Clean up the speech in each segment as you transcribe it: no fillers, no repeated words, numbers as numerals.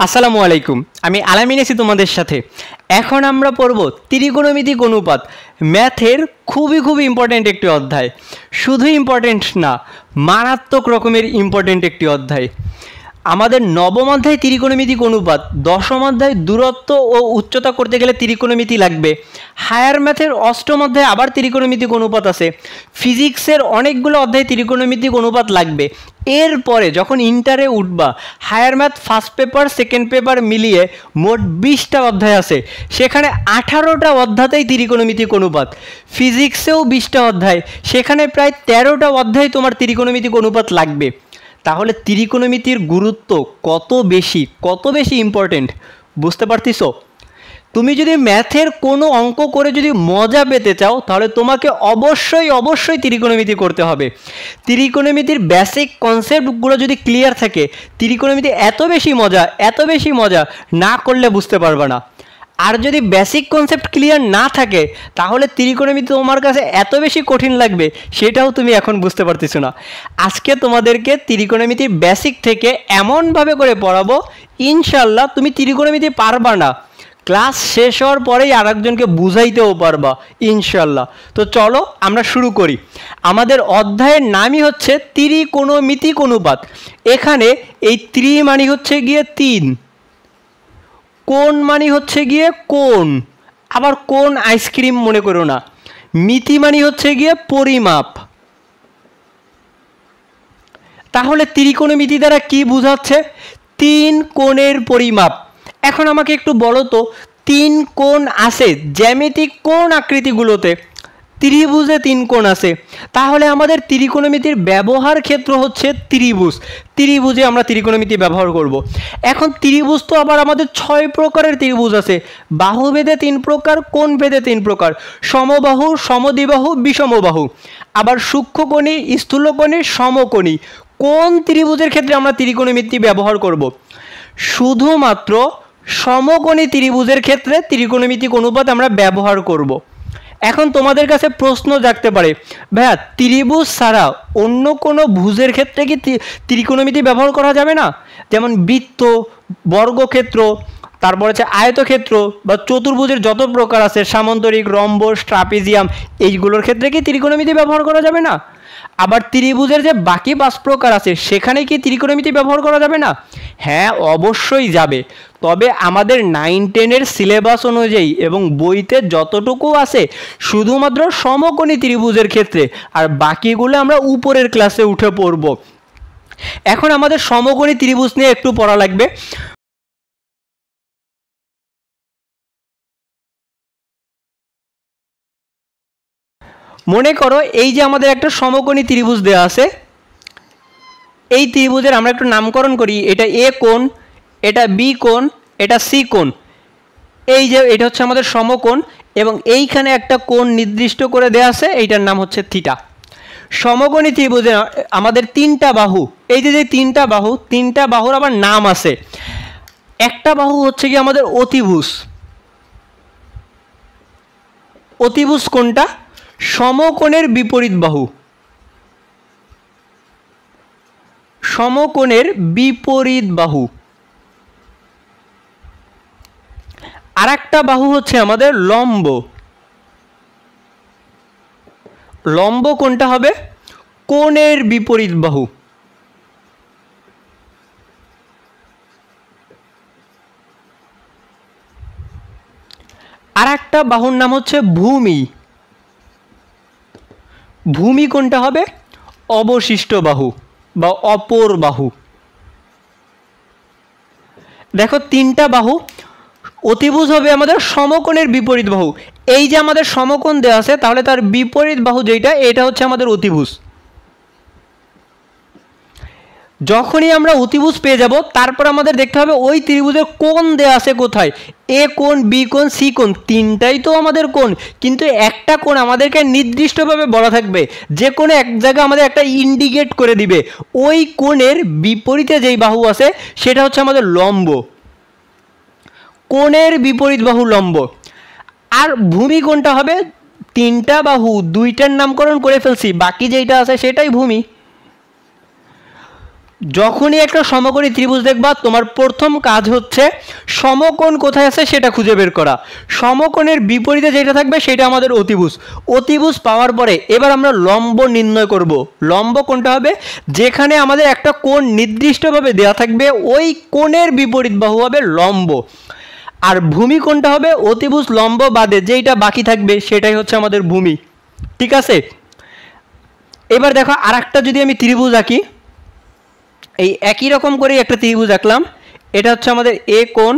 আসসালামু আলাইকুম, আমি আলামিন আছি তোমাদের সাথে। এখন আমরা পড়ব ত্রিকোণমিতিক অনুপাত। ম্যাথের খুবই ইম্পর্ট্যান্ট একটি অধ্যায়। শুধু ইম্পর্ট্যান্ট না, মারাত্মক রকমের ইম্পর্ট্যান্ট একটি অধ্যায়। আমাদের নবম অধ্যায় ত্রিকোণমিতিক অনুপাত, দশম অধ্যায় দূরত্ব ও উচ্চতা করতে গেলে ত্রিকোণমিতি লাগবে। হায়ার ম্যাথের অষ্টম অধ্যায় আবার ত্রিকোণমিতিক অনুপাত আছে। ফিজিক্সের অনেকগুলো অধ্যায় ত্রিকোণমিতিক অনুপাত লাগবে। এরপরে যখন ইন্টারে উঠবা, higher math first paper second paper মিলিয়ে মোট 20টা অধ্যায় আছে, সেখানে 18টা অধ্যায়তেই ত্রিকোণমিতিক অনুপাত। ফিজিক্সেও 20টা অধ্যায়, সেখানে প্রায় 13টা অধ্যায় তোমার ত্রিকোণমিতিক অনুপাত লাগবে। তাহলে ত্রিকোণমিতির গুরুত্ব কত বেশি ইম্পর্টেন্ট বুঝতে পারতেছো? তুমি যদি ম্যাথের কোনো অঙ্ক করে যদি মজা পেতে চাও, তাহলে তোমাকে অবশ্যই ত্রিকোণমিতি করতে হবে। ত্রিকোণমিতির বেসিক কনসেপ্টগুলো যদি ক্লিয়ার থাকে, ত্রিকোণমিতি এত বেশি মজা না করলে বুঝতে পারবে না। আর যদি বেসিক কনসেপ্ট ক্লিয়ার না থাকে, তাহলে ত্রিকোণমিতি তোমার কাছে এত বেশি কঠিন লাগবে, সেটাও তুমি এখন বুঝতে পারতেছো না। আজকে তোমাদেরকে ত্রিকোণমিতির বেসিক থেকে এমনভাবে করে পড়াবো, ইনশাল্লাহ তুমি ত্রিকোণমিতি পারবা না, ক্লাস শেষ হওয়ার পরেই আরেকজনকে বুঝাইতেও পারবা ইনশাল্লাহ। তো চলো আমরা শুরু করি। আমাদের অধ্যায়ের নামই হচ্ছে ত্রিকোণমিতিক অনুপাত। এখানে এই ত্রি মানে হচ্ছে গিয়ে 3, কোণ মানে হচ্ছে গিয়ে কোণ, আবার কোণ আইসক্রিম মনে করো না। মিতি মানে হচ্ছে গিয়ে পরিমাপ। তাহলে ত্রিকোণমিতি দ্বারা কি বোঝাচ্ছে? 3 কোণের পরিমাপ। এখন আমাকে একটু বলো তো, 3 কোণ আছে জ্যামিতিক কোণ আকৃতিগুলোতে, ত্রিভুজে 3 কোণ আছে, তাহলে আমাদের ত্রিকোণমিতির ব্যবহার ক্ষেত্র হচ্ছে ত্রিভুজে আমরা ত্রিকোণমিতি ব্যবহার করব। এখন ত্রিভুজ তো আবার আমাদের 6 প্রকারের ত্রিভুজ আছে। বাহুভেদে 3 প্রকার, কোণভেদে 3 প্রকার, সমবাহু, সমদ্বিবাহু, বিষমবাহু। আবার সূক্ষ্মকোণী, স্থূলকোণী, সমকোণী। কোন ত্রিভুজের ক্ষেত্রে আমরা ত্রিকোণমিতি ব্যবহার করব? শুধুমাত্র সমকোণী ত্রিভুজের ক্ষেত্রে ত্রিকোণমিতিক অনুপাত আমরা ব্যবহার করব। এখন তোমাদের কাছে প্রশ্ন জাগতে পারে, ভাইয়া ত্রিভুজ ছাড়া অন্য কোনো ভুজের ক্ষেত্রে কি ত্রিকোণমিতি ব্যবহার করা যাবে না? যেমন বৃত্ত, বর্গক্ষেত্র, তারপর হচ্ছে আয়তক্ষেত্র বা চতুর্ভুজের যত প্রকার আছে, সামান্তরিক, রম্বস, ট্রাপিজিয়াম, এইগুলোর ক্ষেত্রে কি ত্রিকোণমিতি ব্যবহার করা যাবে না? আবার ত্রিভুজের যে বাকি 5 প্রকার আছে, সেখানে কি ত্রিকোণমিতি ব্যবহার করা যাবে না? হ্যাঁ, অবশ্যই যাবে। তবে আমাদের 9-10-এর সিলেবাস অনুযায়ী এবং বইতে যতটুকু আছে শুধুমাত্র সমকোণী ত্রিভুজের ক্ষেত্রে, আর বাকিগুলো আমরা উপরের ক্লাসে উঠে পড়ব। এখন আমাদের সমকোণী ত্রিভুজ নিয়ে একটু পড়া লাগবে। মনে করো এই যে আমাদের একটা সমকোণী ত্রিভুজ দেওয়া আছে, এই ত্রিভুজের আমরা একটু নামকরণ করি। এটা এ কোণ, এটা বি কোণ, এটা সি কোণ। এই যে এটা হচ্ছে আমাদের সমকোণ, এবং এইখানে একটা কোণ নির্দিষ্ট করে দেওয়া আছে, এইটার নাম হচ্ছে থিটা। সমকোণী ত্রিভুজে আমাদের 3টা বাহু, এই যে 3টা বাহুর আবার নাম আছে। একটা বাহু হচ্ছে কি আমাদের অতিভুজ। অতিভুজ কোনটা? সমকোণের বিপরীত বাহু। সমকোণের বিপরীত বাহু। আর একটা বাহু হচ্ছে আমাদের লম্ব। লম্ব কোনটা হবে? কোণের বিপরীত বাহু। আর একটা বাহুর নাম হচ্ছে ভূমি। ভূমি কোনটা হবে? অবশিষ্ট বাহু বা অপর বাহু। দেখো 3টা বাহু, অতিভুজ হবে আমাদের সমকোণের বিপরীত বাহু। এই যে আমাদের সমকোণ দেওয়া আছে, তাহলে তার বিপরীত বাহু যেটা, এটা হচ্ছে আমাদের অতিভুজ। যখনই আমরা অতিভুজ পেয়ে যাব, তারপর আমাদের দেখতে হবে ওই ত্রিভুজের কোণ দেওয়া আছে কোথায়। এ কোণ, বি কোণ, সি কোণ, 3টাই তো আমাদের কোণ, কিন্তু একটা কোণ আমাদেরকে নির্দিষ্টভাবে বলা থাকবে, যে কোনো এক জায়গায় আমাদের একটা ইন্ডিকেট করে দিবে। ওই কোণের বিপরীতে যেই বাহু আছে সেটা হচ্ছে আমাদের লম্ব। কোণের বিপরীত বাহু লম্ব। আর ভূমি কোনটা হবে? 3টা বাহু, 2টার নামকরণ করে ফেলছি, বাকি যেটা আছে সেটাই ভূমি। যখনই একটা সমকোণী ত্রিভুজ দেখবা তোমার প্রথম কাজ হচ্ছে সমকোণ কোথায় আছে সেটা খুঁজে বের করা। সমকোণের বিপরীতে যেটা থাকবে সেটা আমাদের অতিভুজ। অতিভুজ পাওয়ার পরে এবার আমরা লম্ব নির্ণয় করব। লম্ব কোনটা হবে? যেখানে আমাদের একটা কোণ নির্দিষ্টভাবে দেওয়া থাকবে ওই কোণের বিপরীত বাহু হবে লম্ব। আর ভূমি কোনটা হবে? অতিভুজ লম্ব বাদে যেইটা বাকি থাকবে সেটাই হচ্ছে আমাদের ভূমি। ঠিক আছে, এবার দেখো আর একটা যদি আমি ত্রিভুজ আঁকি, এই একই রকম করে একটা ত্রিভুজ আঁকলাম। এটা হচ্ছে আমাদের এ কোণ,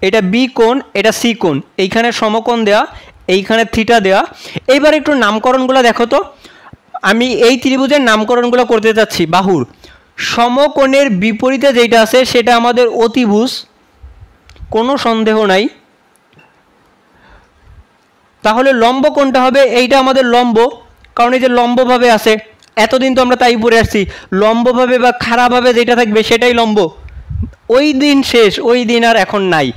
এটা বি কোণ, এটা সি কোণ, এইখানে সমকোণ দেয়া, এইখানে থিটা দেয়া। এইবার একটু নামকরণগুলো দেখো তো। আমি এই ত্রিভুজের নামকরণগুলো করতে যাচ্ছি বাহুর। সমকোণের বিপরীতে যেটা আছে সেটা আমাদের অতিভুজ, কোনো সন্দেহ নাই। তাহলে লম্ব কোনটা হবে? এইটা আমাদের লম্ব, কারণ এই যে লম্বভাবে আছে, এতদিন তো আমরা তাই পড়ে আসছি। লম্বভাবে বা খাড়াভাবে যেটা থাকবে সেটাই লম্ব। ওই দিন শেষ, ওই দিন আর এখন নাই।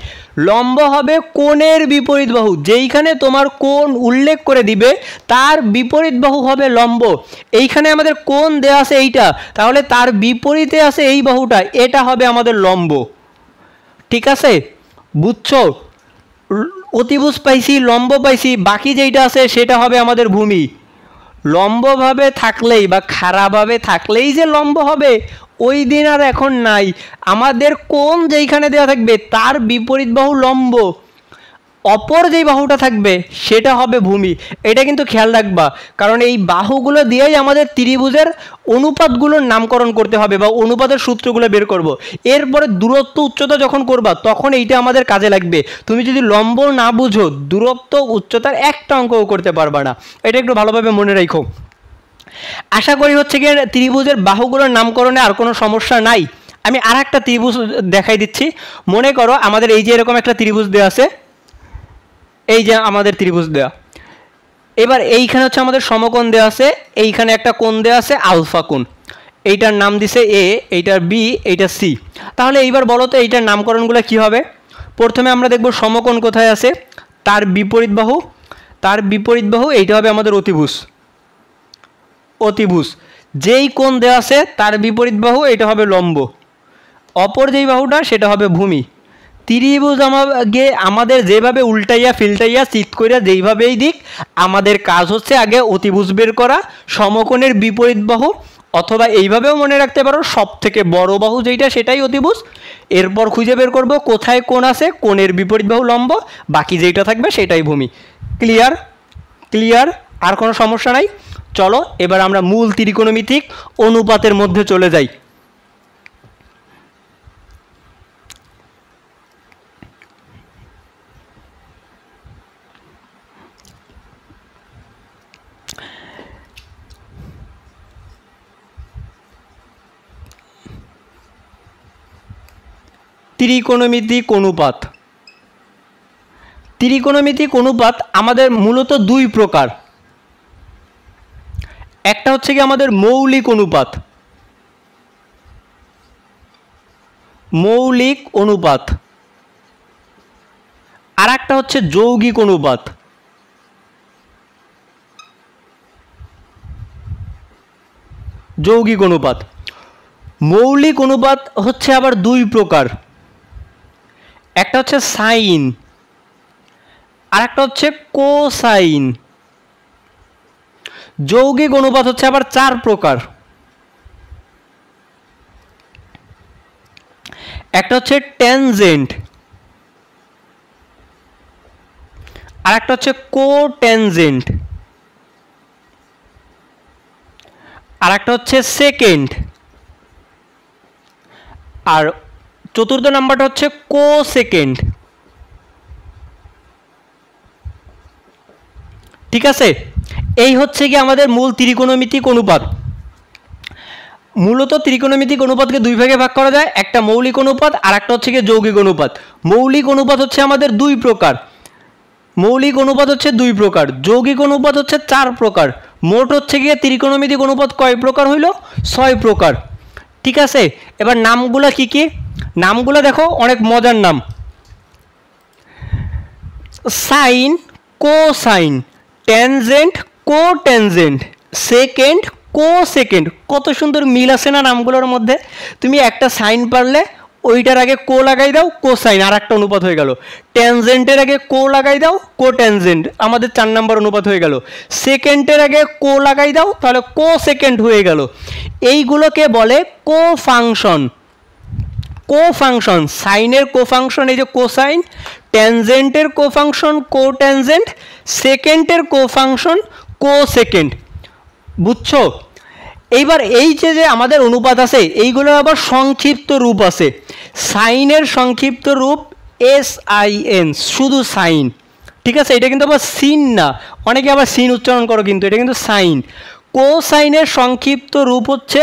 লম্ব হবে কোণের বিপরীত বাহু, যেইখানে তোমার কোণ উল্লেখ করে দিবে তার বিপরীত বাহু হবে লম্ব। এইখানে আমাদের কোণ দেওয়া আছে এইটা, তাহলে তার বিপরীতে আছে এই বাহুটা, এটা হবে আমাদের লম্ব। ঠিক আছে, বুঝছো? অতিভুজ পাইছি, লম্ব পাইছি, বাকি যেইটা আছে সেটা হবে আমাদের ভূমি। লম্বভাবে থাকলেই বা খাড়াভাবে থাকলেই যে লম্ব হবে ওই দিন আর এখন নাই। আমাদের কোণ যেইখানে দেওয়া থাকবে তার বিপরীত বাহু লম্ব, অপর যেই বাহুটা থাকবে সেটা হবে ভূমি। এটা কিন্তু খেয়াল রাখবা, কারণ এই বাহুগুলো দিয়েই আমাদের ত্রিভুজের অনুপাতগুলোর নামকরণ করতে হবে বা অনুপাতের সূত্রগুলো বের করব। এরপরে দূরত্ব উচ্চতা যখন করবা তখন এইটা আমাদের কাজে লাগবে। তুমি যদি লম্ব না বুঝো দূরত্ব উচ্চতার একটা অঙ্কও করতে পারবা না। এটা একটু ভালোভাবে মনে রাখো। আশা করি হচ্ছে গিয়ে ত্রিভুজের বাহুগুলোর নামকরণে আর কোনো সমস্যা নাই। আমি আর একটা ত্রিভুজ দেখাই দিচ্ছি। মনে করো আমাদের এই যে এরকম একটা ত্রিভুজ দেওয়া আছে, এই যে আমাদের ত্রিভুজ দেওয়া। এবার এইখানে হচ্ছে আমাদের সমকোণ দেওয়া আছে, এইখানে একটা কোণ দেওয়া আছে আলফা কোণ। এইটার নাম দিছে এ, এইটার বি, এইটা সি। তাহলে এইবার বলো তো এইটার নামকরণগুলো কি হবে? প্রথমে আমরা দেখব সমকোণ কোথায় আছে, তার বিপরীত বাহু, তার বিপরীত বাহু এইটা হবে আমাদের অতিভুজ। অতিভুজ যেই কোণ দেওয়া আছে তার বিপরীত বাহু এটা হবে লম্ব, অপর যেই বাহুটা সেটা হবে ভূমি। ত্রিভুজ আমাদের যেভাবে উল্টাইয়া ফিল্টাইয়া চিত কইরা যেইভাবেই দিক, আমাদের কাজ হচ্ছে আগে অতিভুজ বের করা, সমকোণের বিপরীত বাহু, অথবা এইভাবেও মনে রাখতে পারো সব থেকে বড় বাহু যেইটা সেটাই অতিভুজ। এরপর খুঁজে বের করব কোথায় কোণ আছে, কোণের বিপরীত বাহু লম্ব, বাকি যেইটা থাকবে সেটাই ভূমি। ক্লিয়ার? ক্লিয়ার, আর কোনো সমস্যা নাই। চলো এবার আমরা মূল ত্রিকোণমিতিক অনুপাতের মধ্যে চলে যাই। ত্রিকোণমিতিক অনুপাত। ত্রিকোণমিতিক অনুপাত আমাদের মূলত দুই প্রকার। একটা হচ্ছে কি আমাদের মৌলিক অনুপাত, মৌলিক অনুপাত, আর একটা হচ্ছে যৌগিক অনুপাত। যৌগিক অনুপাত। মৌলিক অনুপাত হচ্ছে আবার দুই প্রকার, একটা হচ্ছে সাইন আর একটা হচ্ছে কোসাইন। যৌগিক অনুপাত হচ্ছে আবার চার প্রকার, একটা হচ্ছে ট্যানজেন্ট, আর একটা হচ্ছে কোট্যানজেন্ট, আর একটা হচ্ছে সেকেন্ড, আর চতুর্থ নাম্বারটা হচ্ছে কোসেকেন্ড। ঠিক আছে, এই হচ্ছে কি আমাদের মূল ত্রিকোণমিতিক অনুপাত। মূলত ত্রিকোণমিতিক অনুপাতকে দুই ভাগে ভাগ করা যায়, একটা মৌলিক অনুপাত আর একটা হচ্ছে কি যৌগিক অনুপাত। মৌলিক অনুপাত হচ্ছে আমাদের দুই প্রকার, মৌলিক অনুপাত হচ্ছে দুই প্রকার, যৌগিক অনুপাত হচ্ছে চার প্রকার। মোট হচ্ছে গিয়ে ত্রিকোণমিতিক অনুপাত কয় প্রকার হইল? 6 প্রকার। ঠিক আছে, এবার নামগুলা কি কি? নামগুলা দেখো অনেক মজার নাম। সাইন, কোসাইন, ট্যানজেন্ট, কোট্যানজেন্ট, সেকেন্ড, কোসেকেন্ড, কত সুন্দর মিল আছে না নামগুলোর মধ্যে। তুমি একটা সাইন পারলে ওইটার আগে কো লাগাই দাও, কোসাইন, আর একটা অনুপাত হয়ে গেল। ট্যানজেন্টের আগে কো লাগাই দাও, কো ট্যানজেন্ট, আমাদের 4 নম্বর অনুপাত হয়ে গেল। সেকেন্ডের আগে কো লাগাই দাও, তাহলে কো সেকেন্ড হয়ে গেল। এইগুলোকে বলে কো ফাংশন। কো ফাংশন, সাইনের কো ফাংশন এই যে কোসাইন, ট্যানজেন্টের কো ফাংশন কো ট্যানজেন্ট, সেকেন্ডের কো ফাংশন কো সেকেন্ড। বুঝছো? এইবার এই যে আমাদের অনুপাত আছে এইগুলোর আবার সংক্ষিপ্ত রূপ আছে। সাইনের সংক্ষিপ্ত রূপ SIN, শুধু সাইন, ঠিক আছে? এটা কিন্তু আবার সিন না, অনেকে আবার সিন উচ্চারণ করো, কিন্তু এটা কিন্তু সাইন। কোসাইনের সংক্ষিপ্ত রূপ হচ্ছে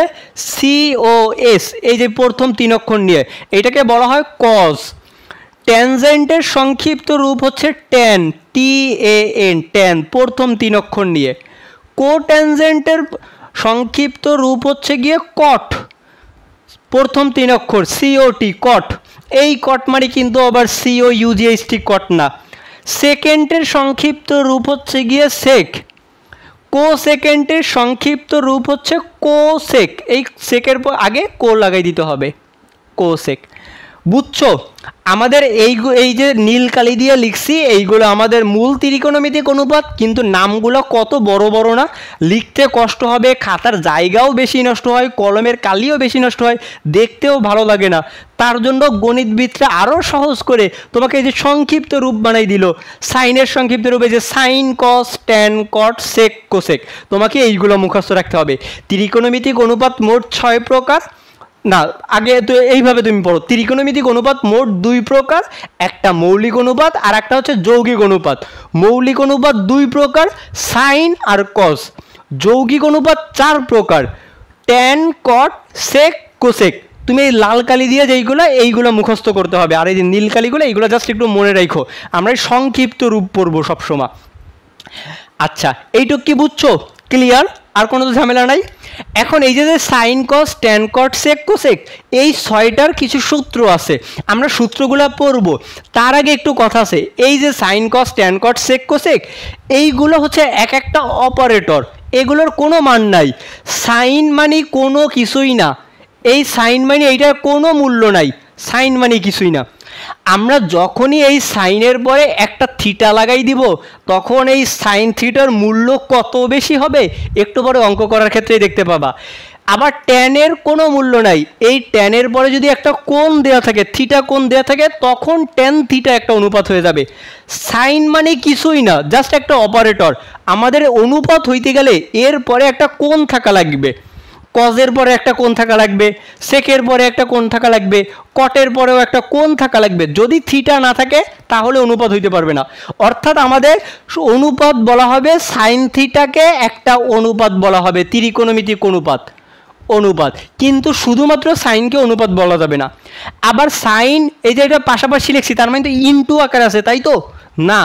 COS, এই যে প্রথম 3 অক্ষর নিয়ে, এটাকে বলা হয় কজ। ট্যানজেন্টের সংক্ষিপ্ত রূপ হচ্ছে ট্যান, TAN, ট্যান, প্রথম 3 অক্ষর নিয়ে। কোট্যানজেন্টের সংক্ষিপ্ত রূপ হচ্ছে গিয়ে কট, প্রথম 3 অক্ষর, COT, কট। এই কট মানে কিন্তু আবার COUGHT, কট না। সেকেন্ডের সংক্ষিপ্ত রূপ হচ্ছে গিয়ে সেক। কোসেকেন্ডের সংক্ষিপ্ত রূপ হচ্ছে কোসেক, এই সেকের আগে কো লাগাই দিতে হবে, কোসেক। বুঝছো? আমাদের এই যে নীল কালি দিয়ে লিখছি এইগুলো আমাদের মূল ত্রিকোণমিতিক অনুপাত, কিন্তু নামগুলো কত বড় বড় না, লিখতে কষ্ট হবে, খাতার জায়গাও বেশি নষ্ট হয়, কলমের কালিও বেশি নষ্ট হয়, দেখতেও ভালো লাগে না। তার জন্য গণিতবিদরা আরও সহজ করে তোমাকে এই যে সংক্ষিপ্ত রূপ বানাই দিল। সাইনের সংক্ষিপ্ত রূপে যে সাইন, কস, ট্যান, কট, সেক, কোসেক, তোমাকে এইগুলো মুখস্থ রাখতে হবে। ত্রিকোণমিতিক অনুপাত মোট 6 প্রকার। না, আগে তো এইভাবে তুমি পড়ো, ত্রিকোণমিতিক অনুপাত মোট 2 প্রকার, একটা মৌলিক অনুপাত আর একটা হচ্ছে যৌগিক অনুপাত। মৌলিক অনুপাত 2 প্রকার, সাইন আর কস। যৌগিক অনুপাত 4 প্রকার, ট্যান, কট, সেক, কোসেক। তুমি এই লাল কালি দিয়ে যেইগুলো এইগুলো মুখস্থ করতে হবে, আর এই যে নীল কালিগুলো এইগুলো জাস্ট একটু মনে রাখো, আমরা সংক্ষিপ্ত রূপ পড়বো সবসময়। আচ্ছা, এইটুক কি বুঝছো? ক্লিয়ার? আর কোনো তো ঝামেলা নাই। এখন এই যে সাইন, কস, ট্যান, কট, সেক, কোসেক, এই 6টার কিছু সূত্র আছে, আমরা সূত্রগুলো পড়ব। তার আগে একটু কথা আছে, এই যে সাইন, কস, ট্যান, কট, সেক, কোসেক, এইগুলো হচ্ছে এক একটা অপারেটর, এগুলোর কোনো মান নাই। সাইন মানে কোনো কিছুই না, এই সাইন মানে এইটার কোনো মূল্য নাই, সাইন মানে কিছুই না। আমরা যখনই এই সাইনের পরে একটা থিটা লাগাই দিব, তখন এই সাইন থিটার মূল্য কত বেশি হবে একটু পরে অঙ্ক করার ক্ষেত্রে দেখতে পাবা। আবার ট্যানের কোনো মূল্য নাই, এই ট্যানের পরে যদি একটা কোণ দেওয়া থাকে, থিটা কোণ দেওয়া থাকে, তখন ট্যান থিটা একটা অনুপাত হয়ে যাবে। সাইন মানে কিছুই না, জাস্ট একটা অপারেটর। আমাদের অনুপাত হইতে গেলে এর পরে একটা কোণ থাকা লাগবে, কজের পরে একটা কোণ থাকা লাগবে, সেকের পরে একটা কোণ থাকা লাগবে, কটের পরেও একটা কোণ থাকা লাগবে। যদি থিটা না থাকে তাহলে অনুপাত হইতে পারবে না। অর্থাৎ আমাদের অনুপাত বলা হবে, সাইন থিটাকে একটা অনুপাত বলা হবে, ত্রিকোণমিতিক অনুপাত। অনুপাত কিন্তু শুধুমাত্র সাইনকে অনুপাত বলা যাবে না। আবার সাইন, এই যে এটা পাশাপাশি লিখছি, তার মানে তো ইনটু আকারে আছে, তাই তো? না,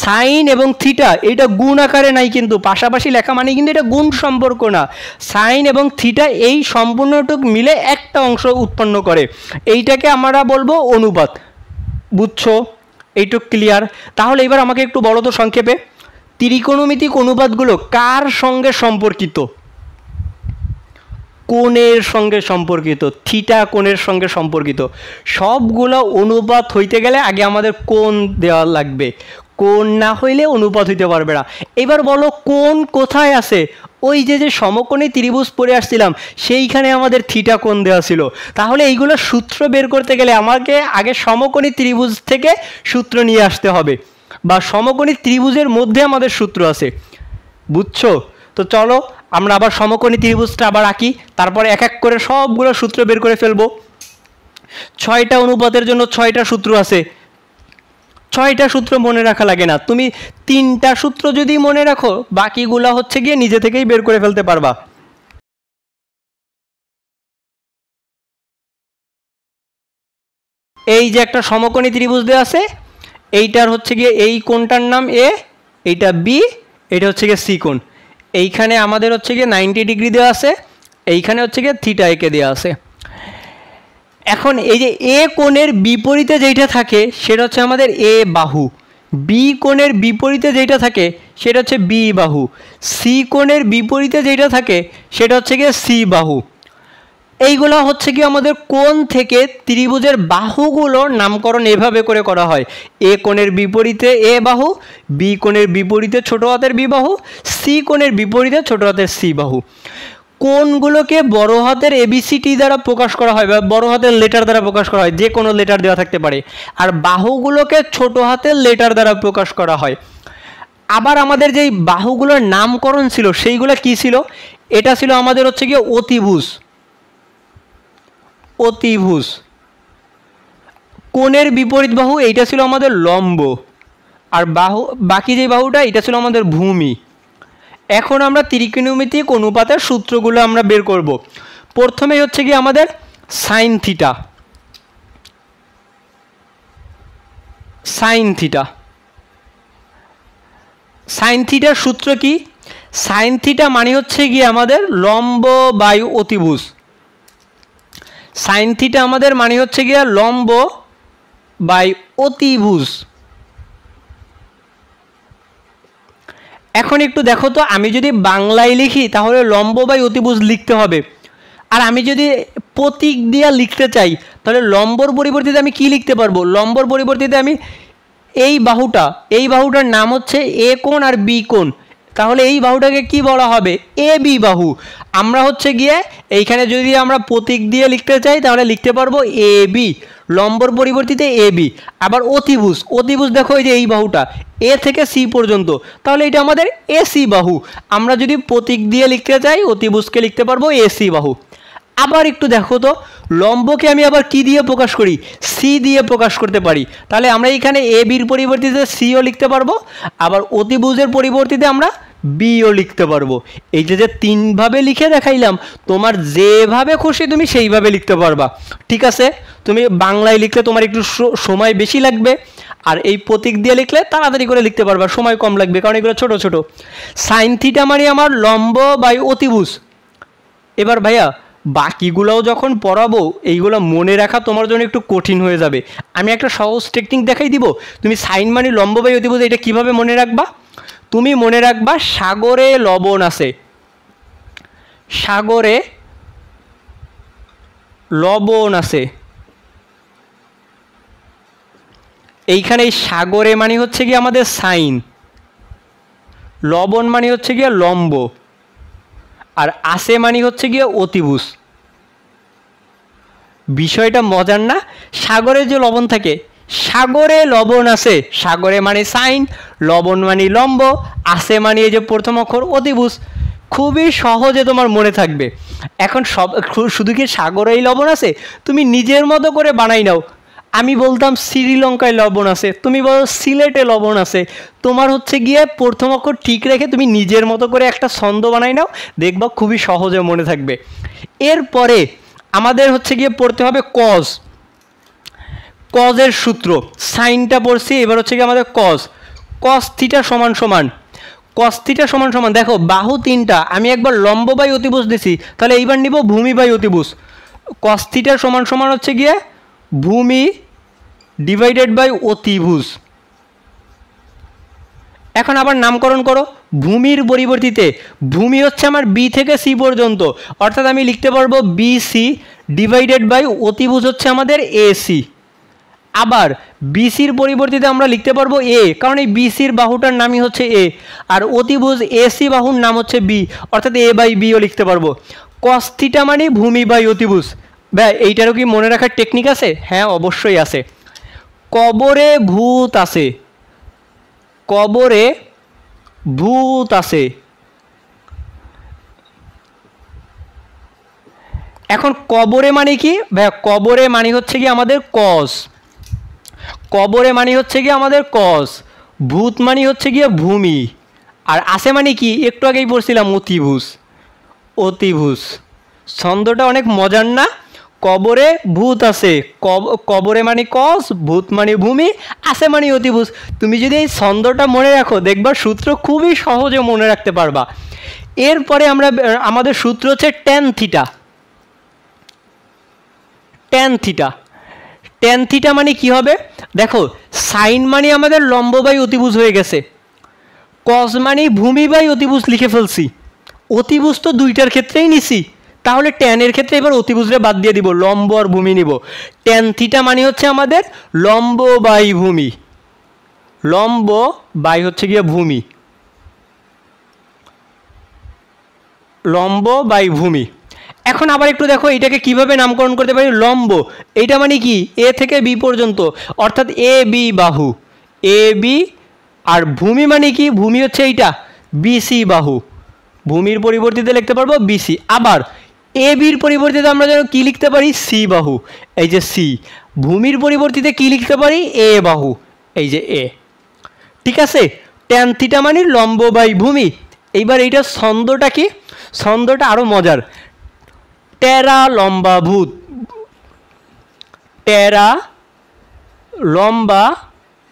সাইন এবং থিটা এটা গুণ আকারে নাই, কিন্তু পাশাপাশি লেখা মানে কিন্তু এটা গুণ সম্পর্ক না। সাইন এবং থিটা এই সম্পূর্ণটুক মিলে একটা অংশ উৎপন্ন করে, এইটাকে আমরা বলবো অনুপাত। বুঝছো? এইটুক ক্লিয়ার? তাহলে এবার আমাকে একটু বলো তো সংক্ষেপে, ত্রিকোণমিতিক অনুপাতগুলো কার সঙ্গে সম্পর্কিত? কোণের সঙ্গে সম্পর্কিত, থিটা কোণের সঙ্গে সম্পর্কিত। সবগুলো অনুপাত হইতে গেলে আগে আমাদের কোণ দেওয়া লাগবে, কোণ না হইলে অনুপাত হইতে পারবে না। এবার বলো কোণ কোথায় আছে? ওই যে সমকোণী ত্রিভুজ পড়ে আসছিলাম সেইখানে আমাদের থিটা কোণ দেওয়া ছিল। তাহলে এইগুলো সূত্র বের করতে গেলে আমাকে আগে সমকোণী ত্রিভুজ থেকে সূত্র নিয়ে আসতে হবে, বা সমকোণী ত্রিভুজের মধ্যে আমাদের সূত্র আছে। বুঝছো? তো চলো আমরা আবার সমকোণী ত্রিভুজটা আবার আঁকি, তারপরে এক এক করে সবগুলো সূত্র বের করে ফেলবো। 6টা অনুপাতের জন্য 6টা সূত্র আছে, 6টা সূত্র মনে রাখা লাগে না, তুমি 3টা সূত্র যদি মনে রাখো বাকিগুলা হচ্ছে গিয়ে নিজে থেকেই বের করে ফেলতে পারবা। এই যে একটা সমকোণী ত্রিভুজ দেওয়া আছে, এইটার হচ্ছে গিয়ে এই কোণটার নাম এ, এইটা বি, এটা হচ্ছে গিয়ে সি কোণ। এইখানে আমাদের হচ্ছে গিয়ে 90 ডিগ্রি দেওয়া আছে, এইখানে হচ্ছে গিয়ে থিটা একে দেওয়া আছে। এখন এই যে এ কোণের বিপরীতে যেটা থাকে সেটা হচ্ছে আমাদের এ বাহু, বি কোণের বিপরীতে যেটা থাকে সেটা হচ্ছে বি বাহু, সি কোণের বিপরীতে যেটা থাকে সেটা হচ্ছে গিয়ে সি বাহু। এইগুলো হচ্ছে কি আমাদের কোণ থেকে ত্রিভুজের বাহুগুলোর নামকরণ এভাবে করে করা হয়। এ কোণের বিপরীতে এ বাহু, বি কোণের বিপরীতে ছোট হাতের বি বাহু, সি কোণের বিপরীতে ছোট হাতের সি বাহু। কোণগুলোকে বড় হাতের এবিসিটি দ্বারা প্রকাশ করা হয় বা বড় হাতের লেটার দ্বারা প্রকাশ করা হয়, যে কোনো লেটার দেওয়া থাকতে পারে। আর বাহুগুলোকে ছোট হাতের লেটার দ্বারা প্রকাশ করা হয়। আবার আমাদের যেই বাহুগুলোর নামকরণ ছিল সেইগুলো কি ছিল? এটা ছিল আমাদের হচ্ছে গিয়ে অতিভুজ। অতিভুজ। কোণের বিপরীত বাহু এইটা ছিল আমাদের লম্ব, আর বাহু বাকি যে বাহুটা এটা ছিল আমাদের ভূমি। এখন আমরা ত্রিকোণমিতিক অনুপাতের সূত্রগুলো আমরা বের করব। প্রথমেই হচ্ছে কি আমাদের sine theta. Sine theta, sine থিটার সূত্র কি? সাইন থিটা মানে হচ্ছে কি আমাদের লম্ব বাই অতিভুজ। সাইন থিটা আমাদের মানে হচ্ছে গিয়ে লম্ব বাই অতিভুজ। এখন একটু দেখো তো, আমি যদি বাংলায় লিখি তাহলে লম্ব বাই অতিভুজ লিখতে হবে, আর আমি যদি প্রতীক দিয়ে লিখতে চাই তাহলে লম্বর পরিবর্তিতে আমি কি লিখতে পারবো? লম্বর পরিবর্তিতে আমি এই বাহুটার নাম হচ্ছে এ কোণ আর বি কোণ, তাহলে এই বাহুটাকে কি বলা হবে? এ বি বাহু। আমরা হচ্ছে গিয়ে এইখানে যদি আমরা প্রতীক দিয়ে লিখতে চাই তাহলে লিখতে পারবো A B, number পরিবর্তিতে A B. আবার অতিভুজ, অতিভুজ দেখো এই যে এই বাহুটা এ থেকে সি পর্যন্ত, তাহলে এটা আমাদের এসি বাহু। আমরা যদি প্রতীক দিয়ে লিখতে চাই অতিভুজকে লিখতে পারবো এসি বাহু। আবার একটু দেখো তো, লম্বকে আমি আবার কি দিয়ে প্রকাশ করি? সি দিয়ে প্রকাশ করতে পারি। তাহলে আমরা এখানে এ বির পরিবর্তিতে সিও লিখতে পারবো, আবার অতিভুজের পরিবর্তিতে আমরা বিও লিখতে পারবো। এই যে তিনভাবে লিখে দেখাইলাম, তোমার যেভাবে খুশি তুমি সেইভাবে লিখতে পারবা। ঠিক আছে, তুমি বাংলায় লিখলে তোমার একটু সময় বেশি লাগবে, আর এই প্রতীক দিয়ে লিখলে তাড়াতাড়ি করে লিখতে পারবা, সময় কম লাগবে, কারণ এগুলো ছোট ছোট। সাইন থিটা মানে আমার লম্ব বাই অতিভুজ। এবার ভাইয়া বাকিগুলোও যখন পড়াবো এইগুলো মনে রাখা তোমার জন্য একটু কঠিন হয়ে যাবে। আমি একটা সহজ টেকনিক দেখাই দিব, তুমি সাইন মানে লম্ব বাই অতিভুজ এটা কিভাবে মনে রাখবা? তুমি মনে রাখবা সাগরে লবণ আছে, সাগরে লবণ আছে। এইখানে এই সাগরে মানে হচ্ছে কি আমাদের সাইন, লবণ মানে হচ্ছে গিয়ে লম্ব, আর আছে মানে হচ্ছে গিয়ে অতিভুজ। বিষয়টা মজার না? সাগরে যে লবণ থাকে, সাগরে লবণ আছে, সাগরে মানে সাইন, লবণ মানে লম্ব, আছে মানে এই যে প্রথম অক্ষর অতিভুজ। খুবই সহজে তোমার মনে থাকবে। এখন শুধু কি সাগরেই লবণ আছে? তুমি নিজের মতো করে বানাই নাও। আমি বলতাম শ্রীলঙ্কায় লবণ আছে, তুমি বলো সিলেটে লবণ আছে। তোমার হচ্ছে গিয়ে প্রথম অক্ষর ঠিক রেখে তুমি নিজের মতো করে একটা ছন্দ বানাই নাও, দেখবা খুবই সহজে মনে থাকবে। এরপরে আমাদের হচ্ছে গিয়ে পড়তে হবে কজ। কজের সূত্র, সাইনটা পড়ছি, এবার হচ্ছে গিয়ে আমাদের কজ। কজ থিটা সমান সমান, কজ থিটা সমান সমান, দেখো বাহু তিনটা, আমি একবার লম্ব বাই অতিভুজ দিছি, তাহলে এইবার নিব ভূমি বাই অতিভুজ। কজ থিটা সমান সমান হচ্ছে গিয়ে ভূমি ডিভাইডেড বাই অতিভুজ। এখন আবার নামকরণ করো, ভূমির পরিবর্তিতে ভূমি হচ্ছে আমার বি থেকে সি পর্যন্ত, অর্থাৎ আমি লিখতে পারবো বি সি ডিভাইডেড বাই অতিভুজ হচ্ছে আমাদের এ সি। আবার বিসির পরিবর্তিতে আমরা লিখতে পারবো এ, কারণ এই বিসির বাহুটার নামই হচ্ছে এ, আর অতিভুজ এসি বাহুর নাম হচ্ছে বি, অর্থাৎ এ বাই বিও লিখতে পারবো। কস থিটা মানে ভূমি বাই অতিভুজ। ভাই এইটারও কি মনে রাখার টেকনিক আছে? হ্যাঁ অবশ্যই আছে। কবরে ভূত আছে, কবরে ভূত আছে। এখন কবরে মানে কি? ভাই কবরে মানে হচ্ছে কি আমাদের কস, কবরে মানে হচ্ছে কি আমাদের কস, ভূত মানে হচ্ছে গিয়ে ভূমি, আর আছে মানে কি একটু আগেই পড়ছিলাম অতিভুজ। অতিভুজ ছন্দটা অনেক মজার না? কবরে ভূত আছে, কবরে মানে কস, ভূত মানে ভূমি, আছে মানে অতিভুজ। তুমি যদি এই ছন্দটা মনে রাখো দেখবা সূত্র খুবই সহজে মনে রাখতে পারবা। এরপরে আমাদের সূত্র হচ্ছে tan theta. Tan theta, tan theta মানে কি হবে? দেখো সাইন মানে আমাদের লম্ব বাই অতিভুজ হয়ে গেছে, কস মানে ভূমি বাই অতিভুজ লিখে ফেলছি, অতিভুজ তো দুইটার ক্ষেত্রেই নিছি, তাহলে ট্যানের ক্ষেত্রে এবার অতিভুজরে বাদ দিয়ে দিব, লম্ব আর ভূমি নিব। ট্যান থিটা মানে হচ্ছে আমাদের লম্ব বাই ভূমি, লম্ব বাই হচ্ছে গিয়ে ভূমি, লম্ব বাই ভূমি। এখন আবার একটু দেখো এটাকে কিভাবে নামকরণ করতে পারি, লম্ব এইটা মানে কি এ থেকে বি পর্যন্ত, অর্থাৎ এ বি বাহু, এ বি, আর ভূমি মানে কি, ভূমি হচ্ছে এইটা বিসি বাহু, ভূমির পরিবর্তিতে লিখতে পারবো বিসি। আবার এ বির পরিবর্তিতে আমরা যেন কি লিখতে পারি, সি বাহু, এই যে সি। ভূমির পরিবর্তিতে কি লিখতে পারি, এ বাহু, এই যে এ। ঠিক আছে, ট্যান থিটা মানে লম্ব বাই ভূমি। এইবার এইটার ছন্দটা কি, ছন্দটা আরো মজার, টেরা লম্বা ভূত, টেরা লম্বা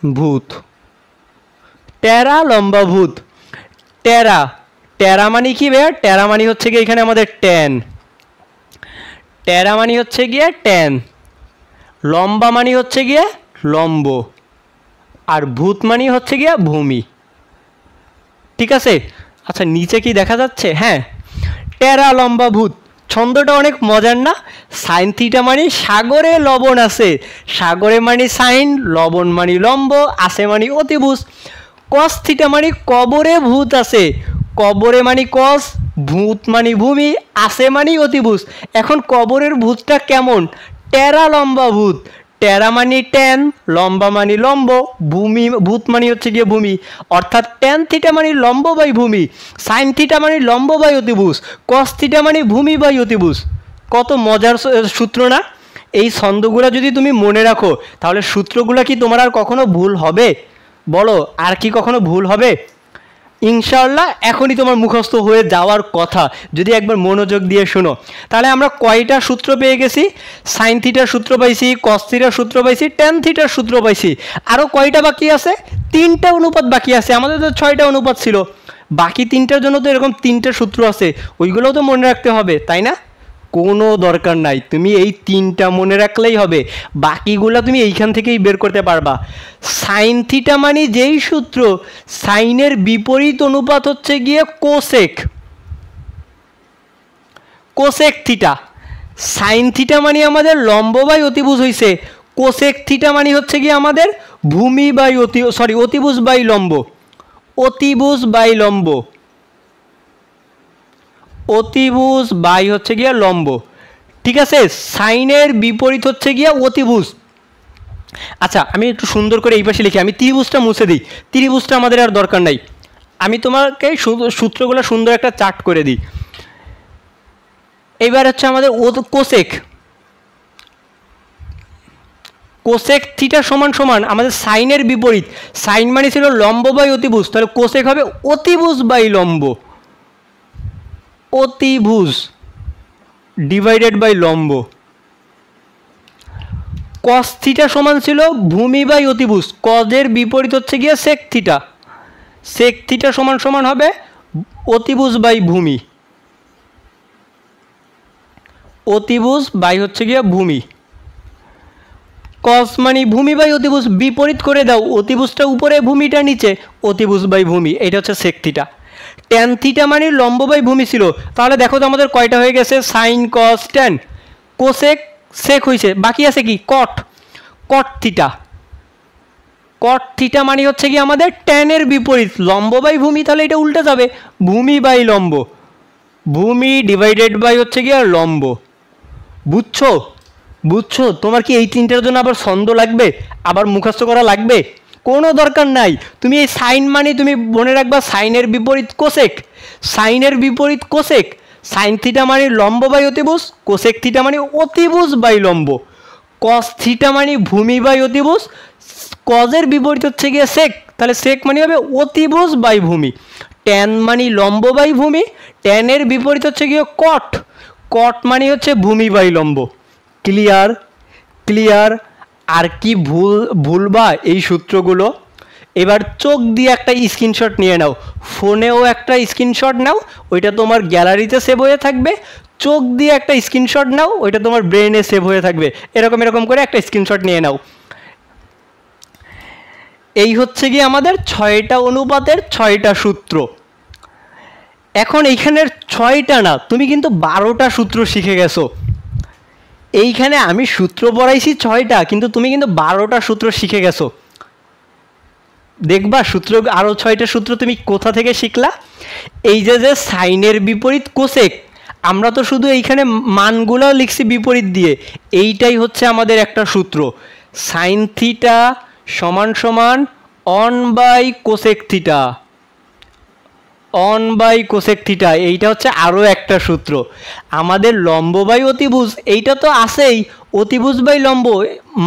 ভূত, টেরা লম্বা ভূত। টেরা, টেরা মানে কি ভাইয়া, টেরা মানে হচ্ছে গিয়ে এখানে আমাদের ট্যান, টেরা মানে হচ্ছে গিয়ে ট্যান, লম্বা মানে হচ্ছে গিয়ে লম্ব, আর ভূত মানে হচ্ছে গিয়ে ভূমি। ঠিক আছে, আচ্ছা নিচে কি দেখা যাচ্ছে, হ্যাঁ, টেরা লম্বা ভূত। ছন্দটা অনেক মজার না, সাইন থিটা মানে সাগরে লবণ আছে, সাগরে মানে সাইন, লবণ মানে লম্ব, আছে মানে অতিভুজ। কস থিটা মানে কবরে ভূত আছে, কবরে মানে কস, ভূত মানে ভূমি, আছে মানে অতিভুজ। এখন কবরের ভূতটা কেমন, টেরা লম্বা ভূত, টেরা মানে ট্যান, লম্বা মানে লম্ব, ভূমি ভূত মানে হচ্ছে গিয়ে ভূমি, অর্থাৎ ট্যান থিটা মানে লম্ব বাই ভূমি, সাইন থিটা মানে লম্ব বাই অতিভুজ, কস থিটা মানে ভূমি বাই অতিভুজ। কত মজার সূত্র না? এই ছন্দগুলো যদি তুমি মনে রাখো তাহলে সূত্রগুলো কি তোমার আর কখনো ভুল হবে? বলো, আর কি কখনো ভুল হবে? ইনশাআল্লাহ এখনই তোমার মুখস্থ হয়ে যাওয়ার কথা যদি একবার মনোযোগ দিয়ে শোনো। তাহলে আমরা কয়টা সূত্র পেয়ে গেছি, সাইন থিটার সূত্র পাইছি, কস থিটার সূত্র পাইছি, ট্যান থিটার সূত্র পাইছি, আরও কয়টা বাকি আছে, 3টা অনুপাত বাকি আছে, আমাদের তো 6টা অনুপাত ছিল, বাকি 3টার জন্য তো এরকম 3টা সূত্র আছে, ওইগুলোও তো মনে রাখতে হবে, তাই না? কোনো দরকার নাই, তুমি এই 3টা মনে রাখলেই হবে, বাকিগুলো তুমি এইখান থেকেই বের করতে পারবা। সাইন থিটা মানে যেই সূত্র, সাইনের বিপরীত অনুপাত হচ্ছে গিয়ে cosec, cosec theta. Sine theta মানে আমাদের লম্ব বাই অতিভুজ হইছে, কোসেক থিটা মানে হচ্ছে গিয়ে আমাদের ভূমি বাই অতিভুজ বাই লম্ব, অতিভুজ বাই লম্ব, অতিভুজ বাই হচ্ছে গিয়া লম্ব। ঠিক আছে, সাইনের বিপরীত হচ্ছে গিয়া অতিভুজ। আচ্ছা আমি একটু সুন্দর করে এই পাশে লিখি, আমি ত্রিভুজটা মুছে দিই, ত্রিভুজটা আমাদের আর দরকার নাই, আমি তোমাকে সূত্রগুলো সুন্দর একটা চার্ট করে দিই। এইবার হচ্ছে আমাদের কোসেক, কোসেক থিটা সমান সমান আমাদের সাইনের বিপরীত, সাইন মানে ছিল লম্ব বাই অতিভুজ, তাহলে কোসেক হবে অতিভুজ বাই লম্ব, অতিভুজ ডিভাইডেড বাই লম্ব। কস থিটা সমান ছিল ভূমি বাই অতিভুজ, কজের বিপরীত হচ্ছে গিয়ে সেক থিটা, সেক থিটা সমান সমান হবে অতিভুজ বাই ভূমি, অতিভুজ বাই হচ্ছে গিয়ে ভূমি। কস মানে ভূমি বাই অতিভুজ, বিপরীত করে দাও, অতিভুজটা উপরে ভূমিটা নিচে, অতিভুজ বাই ভূমি, এটা হচ্ছে সেক থিটা। ট্যান থিটা মানে লম্ব বাই ভূমি ছিল, তাহলে দেখো তো আমাদের কয়টা হয়ে গেছে, sine cos tan, cosec sec হয়েছে, বাকি আছে কি কট, কট থিটা, কট থিটা মানে হচ্ছে কি আমাদের ট্যানের বিপরীত, লম্ব বাই ভূমি, তাহলে এটা উল্টে যাবে ভূমি বাই লম্ব, ভূমি ডিভাইডেড বাই হচ্ছে কি আর লম্ব। বুঝছো? বুঝছো? তোমার কি এই 3টার জন্য আবার ছন্দ লাগবে, আবার মুখস্থ করা লাগবে? কোনো দরকার নাই, তুমি এই সাইন মানে তুমি মনে রাখবা সাইনের বিপরীত কোসেক, সাইনের বিপরীত কোসেক, সাইন থিটা মানে লম্ব বাই অতিভুজ, কোসেক থিটা মানে অতিভুজ বাই লম্ব, কস থিটা মানে ভূমি বাই অতিভুজ, কজের বিপরীত হচ্ছে গিয়ে সেক, তাহলে সেক মানে হবে অতিভুজ বাই ভূমি, ট্যান মানে লম্ব বাই ভূমি, ট্যানের বিপরীত হচ্ছে গিয়ে কট, কট মানে হচ্ছে ভূমি বাই লম্ব। ক্লিয়ার? ক্লিয়ার? আর কি ভুলবা এই সূত্রগুলো? এবার চোখ দিয়ে একটা স্ক্রিনশট নিয়ে নাও, ফোনেও একটা স্ক্রিনশট নাও, ওইটা তোমার গ্যালারিতে সেভ হয়ে থাকবে, চোখ দিয়ে একটা স্ক্রিনশট নাও, ওইটা তোমার ব্রেনে সেভ হয়ে থাকবে, এরকম এরকম করে একটা স্ক্রিনশট নিয়ে নাও। এই হচ্ছে গিয়ে আমাদের 6টা অনুপাতের 6টা সূত্র। এখন এইখানের 6টা না, তুমি কিন্তু 12টা সূত্র শিখে গেছো। এইখানে আমি সূত্র পড়াইছি 6টা, কিন্তু তুমি কিন্তু 12টা সূত্র শিখে গেছো। দেখবা সূত্র আরও 6টা সূত্র তুমি কোথা থেকে শিখলা। এই যে সাইনের বিপরীত কোসেক, আমরা তো শুধু এইখানে মানগুলো লিখছি বিপরীত দিয়ে, এইটাই হচ্ছে আমাদের একটা সূত্র। সাইন থিটা সমান সমান 1/কোসেক থিটা, 1/কোসেক থিটা, এইটা হচ্ছে আরও একটা সূত্র। আমাদের লম্ব বাই অতিভুজ এইটা তো আছেই, অতিভুজ বাই লম্ব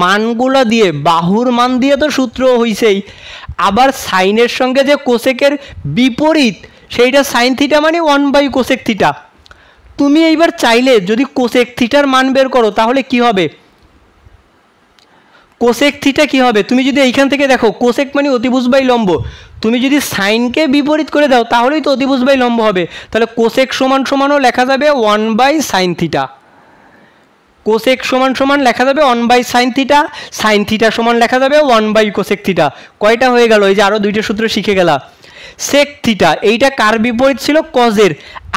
মানগুলো দিয়ে, বাহুর মান দিয়ে তো সূত্র হইছেই। আবার সাইনের সঙ্গে যে কোসেকের বিপরীত, সেইটা সাইন থিটা মানে 1/কোসেক থিটা। তুমি এইবার চাইলে যদি কোসেক থিটার মান বের করো তাহলে কি হবে, কোসেক থিটা কি হবে, তুমি যদি এইখান থেকে দেখো কোসেক মানে অতিভুজ বাই লম্ব, তুমি যদি সাইনকে বিপরীত করে দাও তাহলেই তো অতিভুজ বাই লম্ব হবে। তাহলে কোসেক সমান সমানও লেখা যাবে 1/সাইন থিটা, কোসেক সমান সমান লেখা যাবে 1/সাইন থিটা, সাইন থিটা সমান লেখা যাবে 1/কোসেক থিটা। কয়টা হয়ে গেল, এই যে আরও 2টা সূত্র শিখে গেলা। সেক থিটা এইটা কার বিপরীত ছিল, কজের।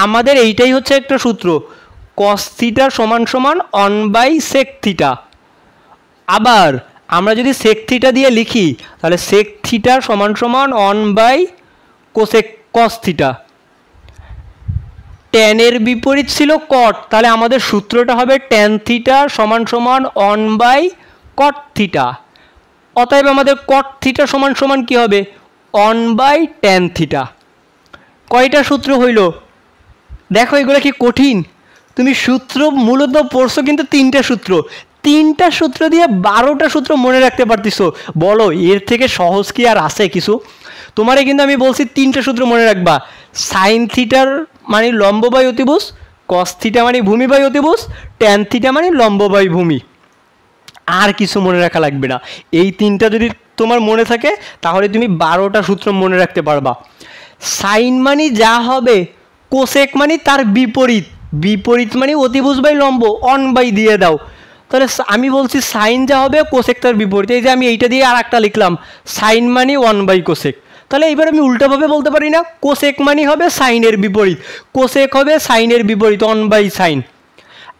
আমাদের এইটাই হচ্ছে একটা সূত্র, কস থিটা সমান সমান 1/সেক থিটা। আবার আমরা যদি সেক থিটা দিয়ে লিখি তাহলে সেক থিটা সমান সমান 1/কোসেক কস থিটা। ট্যানের বিপরীত ছিল কট, তাহলে আমাদের সূত্রটা হবে ট্যান থিটা সমান সমান 1/কট থিটা। অতএব আমাদের কট থিটা সমান সমান কী হবে, 1/ট্যান থিটা। কয়টা সূত্র হইল দেখো, এগুলো কি কঠিন? তুমি সূত্র মূলত পড়ছো কিন্তু 3টা সূত্র, 3টা সূত্র দিয়ে 12টা সূত্র মনে রাখতে পারতিস। বলো এর থেকে সহজ কি আর আছে কিছু? তোমারে কিন্তু আমি বলছি 3টা সূত্র মনে রাখবা। সাইন থিটার মানে লম্ব বাই অতিভুজ, কস থিটা মানে ভূমি বাই অতিভুজ, ট্যান থিটা মানে লম্ব বাই ভূমি। আর কিছু মনে রাখা লাগবে না। এই 3টা যদি তোমার মনে থাকে তাহলে তুমি 12টা সূত্র মনে রাখতে পারবা। সাইন মানে যা হবে, কোসেক মানে তার বিপরীত, বিপরীত মানে অতিভুজ বাই লম্ব, 1/, দিয়ে দাও। তাহলে আমি বলছি সাইন যা হবে কোসেক তার বিপরীত, এই যে আমি এইটা দিয়ে আর একটা লিখলাম, সাইন মানে 1/কোসেক। তাহলে এইবার আমি উল্টাভাবে বলতে পারি না, কোসেক মানে হবে সাইনের বিপরীত, কোসেক হবে সাইনের বিপরীত 1/সাইন।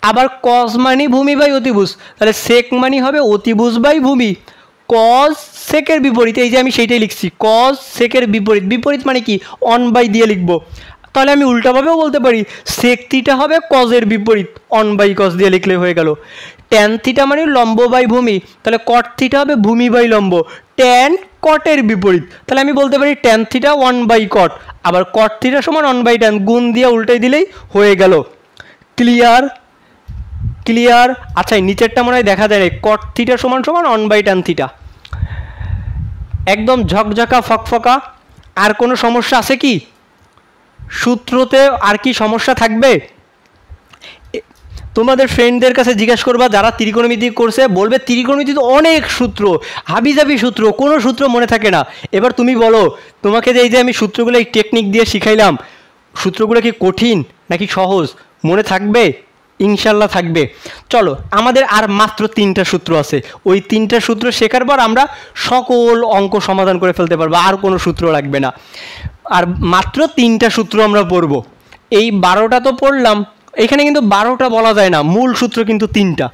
আবার কস মানে ভূমি বাই অতিভুজ, তাহলে সেক মানে হবে অতিভুজ বাই ভূমি, কস সেকের বিপরীত, এই যে আমি সেইটাই লিখছি, কস সেকের বিপরীত, বিপরীত মানে কি 1/, দিয়ে লিখবো। তাহলে আমি উল্টাভাবেও বলতে পারি সেক থিটা হবে কজের বিপরীত, 1/কস দিয়ে লিখলে হয়ে গেল। ট্যান থিটা মানে লম্ব বাই ভূমি, তাহলে কট থিটা হবে ভূমি বাই লম্ব, ট্যান কটের বিপরীত, তাহলে আমি বলতে পারি ট্যান থিটা 1/কট। আবার কট থিটা সমান 1/ট্যান, গুণ দিয়ে উল্টাই দিলেই হয়ে গেল। ক্লিয়ার? ক্লিয়ার? আচ্ছা নিচেরটা মনে হয় দেখা যায় না, কট থিটা সমান সমান 1/ট্যান থিটা। একদম ঝকঝকা ফকফকা। আর কোনো সমস্যা আছে কি সূত্রতে? আর কি সমস্যা থাকবে? তোমাদের ফ্রেন্ডদের কাছে জিজ্ঞাসা করবা যারা ত্রিকোণমিতি করছে, বলবে ত্রিকোণমিতিতে অনেক সূত্র, হাবিজাবি সূত্র, কোনো সূত্র মনে থাকে না। এবার তুমি বলো, তোমাকে যে এই যে আমি সূত্রগুলো এই টেকনিক দিয়ে শিখাইলাম, সূত্রগুলো কি কঠিন নাকি সহজ? মনে থাকবে? ইনশাল্লাহ থাকবে। চলো আমাদের আর মাত্র 3টা সূত্র আছে, ওই 3টা সূত্র শেখার পর আমরা সকল অঙ্ক সমাধান করে ফেলতে পারবো, আর কোনো সূত্র লাগবে না। আর মাত্র 3টা সূত্র আমরা পড়ব। এই 12টা তো পড়লাম, এখানে কিন্তু 12টা বলা যায় না, মূল সূত্র কিন্তু 3টা।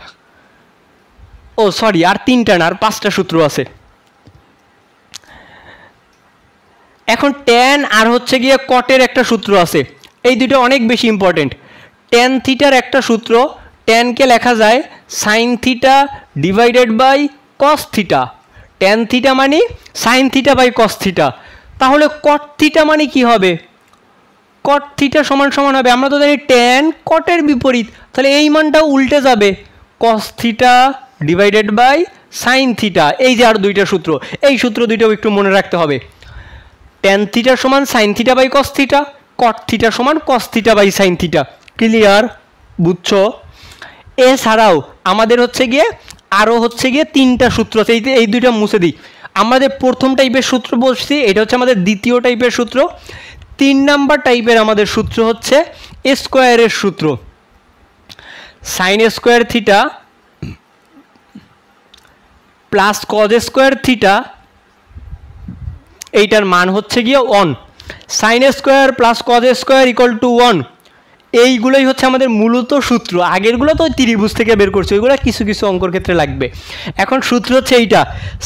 ও সরি, আর 3টা না, আর 5টা সূত্র আছে। এখন ট্যান আর হচ্ছে গিয়ে কটের একটা সূত্র আছে, এই দুটো অনেক বেশি ইম্পর্টেন্ট। ট্যান থিটার একটা সূত্র, ট্যানকে লেখা যায় sine theta divided by cos theta. Tan theta মানে sine theta by cos theta. তাহলে কট থিটা মানে কি হবে? কট থিটা সমান সমান হবে, আমরা তো জানি ট্যান কটের বিপরীত, তাহলে এই মানটাও উল্টে যাবে, cos theta divided by sine theta. এই যে আর 2টা সূত্র, এই সূত্র 2টাও একটু মনে রাখতে হবে। ট্যান থিটা সমান sine theta by cos theta, cot theta সমান cos theta by sine theta. Clear? বুঝছো? এছাড়াও আমাদের হচ্ছে গিয়ে আরও হচ্ছে গিয়ে 3টা সূত্র আছে, এই 2টা মুছে দিই। আমাদের প্রথম টাইপের সূত্র বলছি, এটা হচ্ছে আমাদের দ্বিতীয় টাইপের সূত্র। 3 নাম্বার টাইপের আমাদের সূত্র হচ্ছে স্কোয়ারের সূত্র। Sine square theta plus cos square theta এইটার মান হচ্ছে গিয়ে 1, sign square plus cos square equal to 1। এইগুলোই হচ্ছে আমাদের মূলত সূত্র। আগেরগুলো তো ত্রিভুজ থেকে বের করছে, ওইগুলো কিছু কিছু অঙ্কর ক্ষেত্রে লাগবে। এখন সূত্র হচ্ছে এইটা,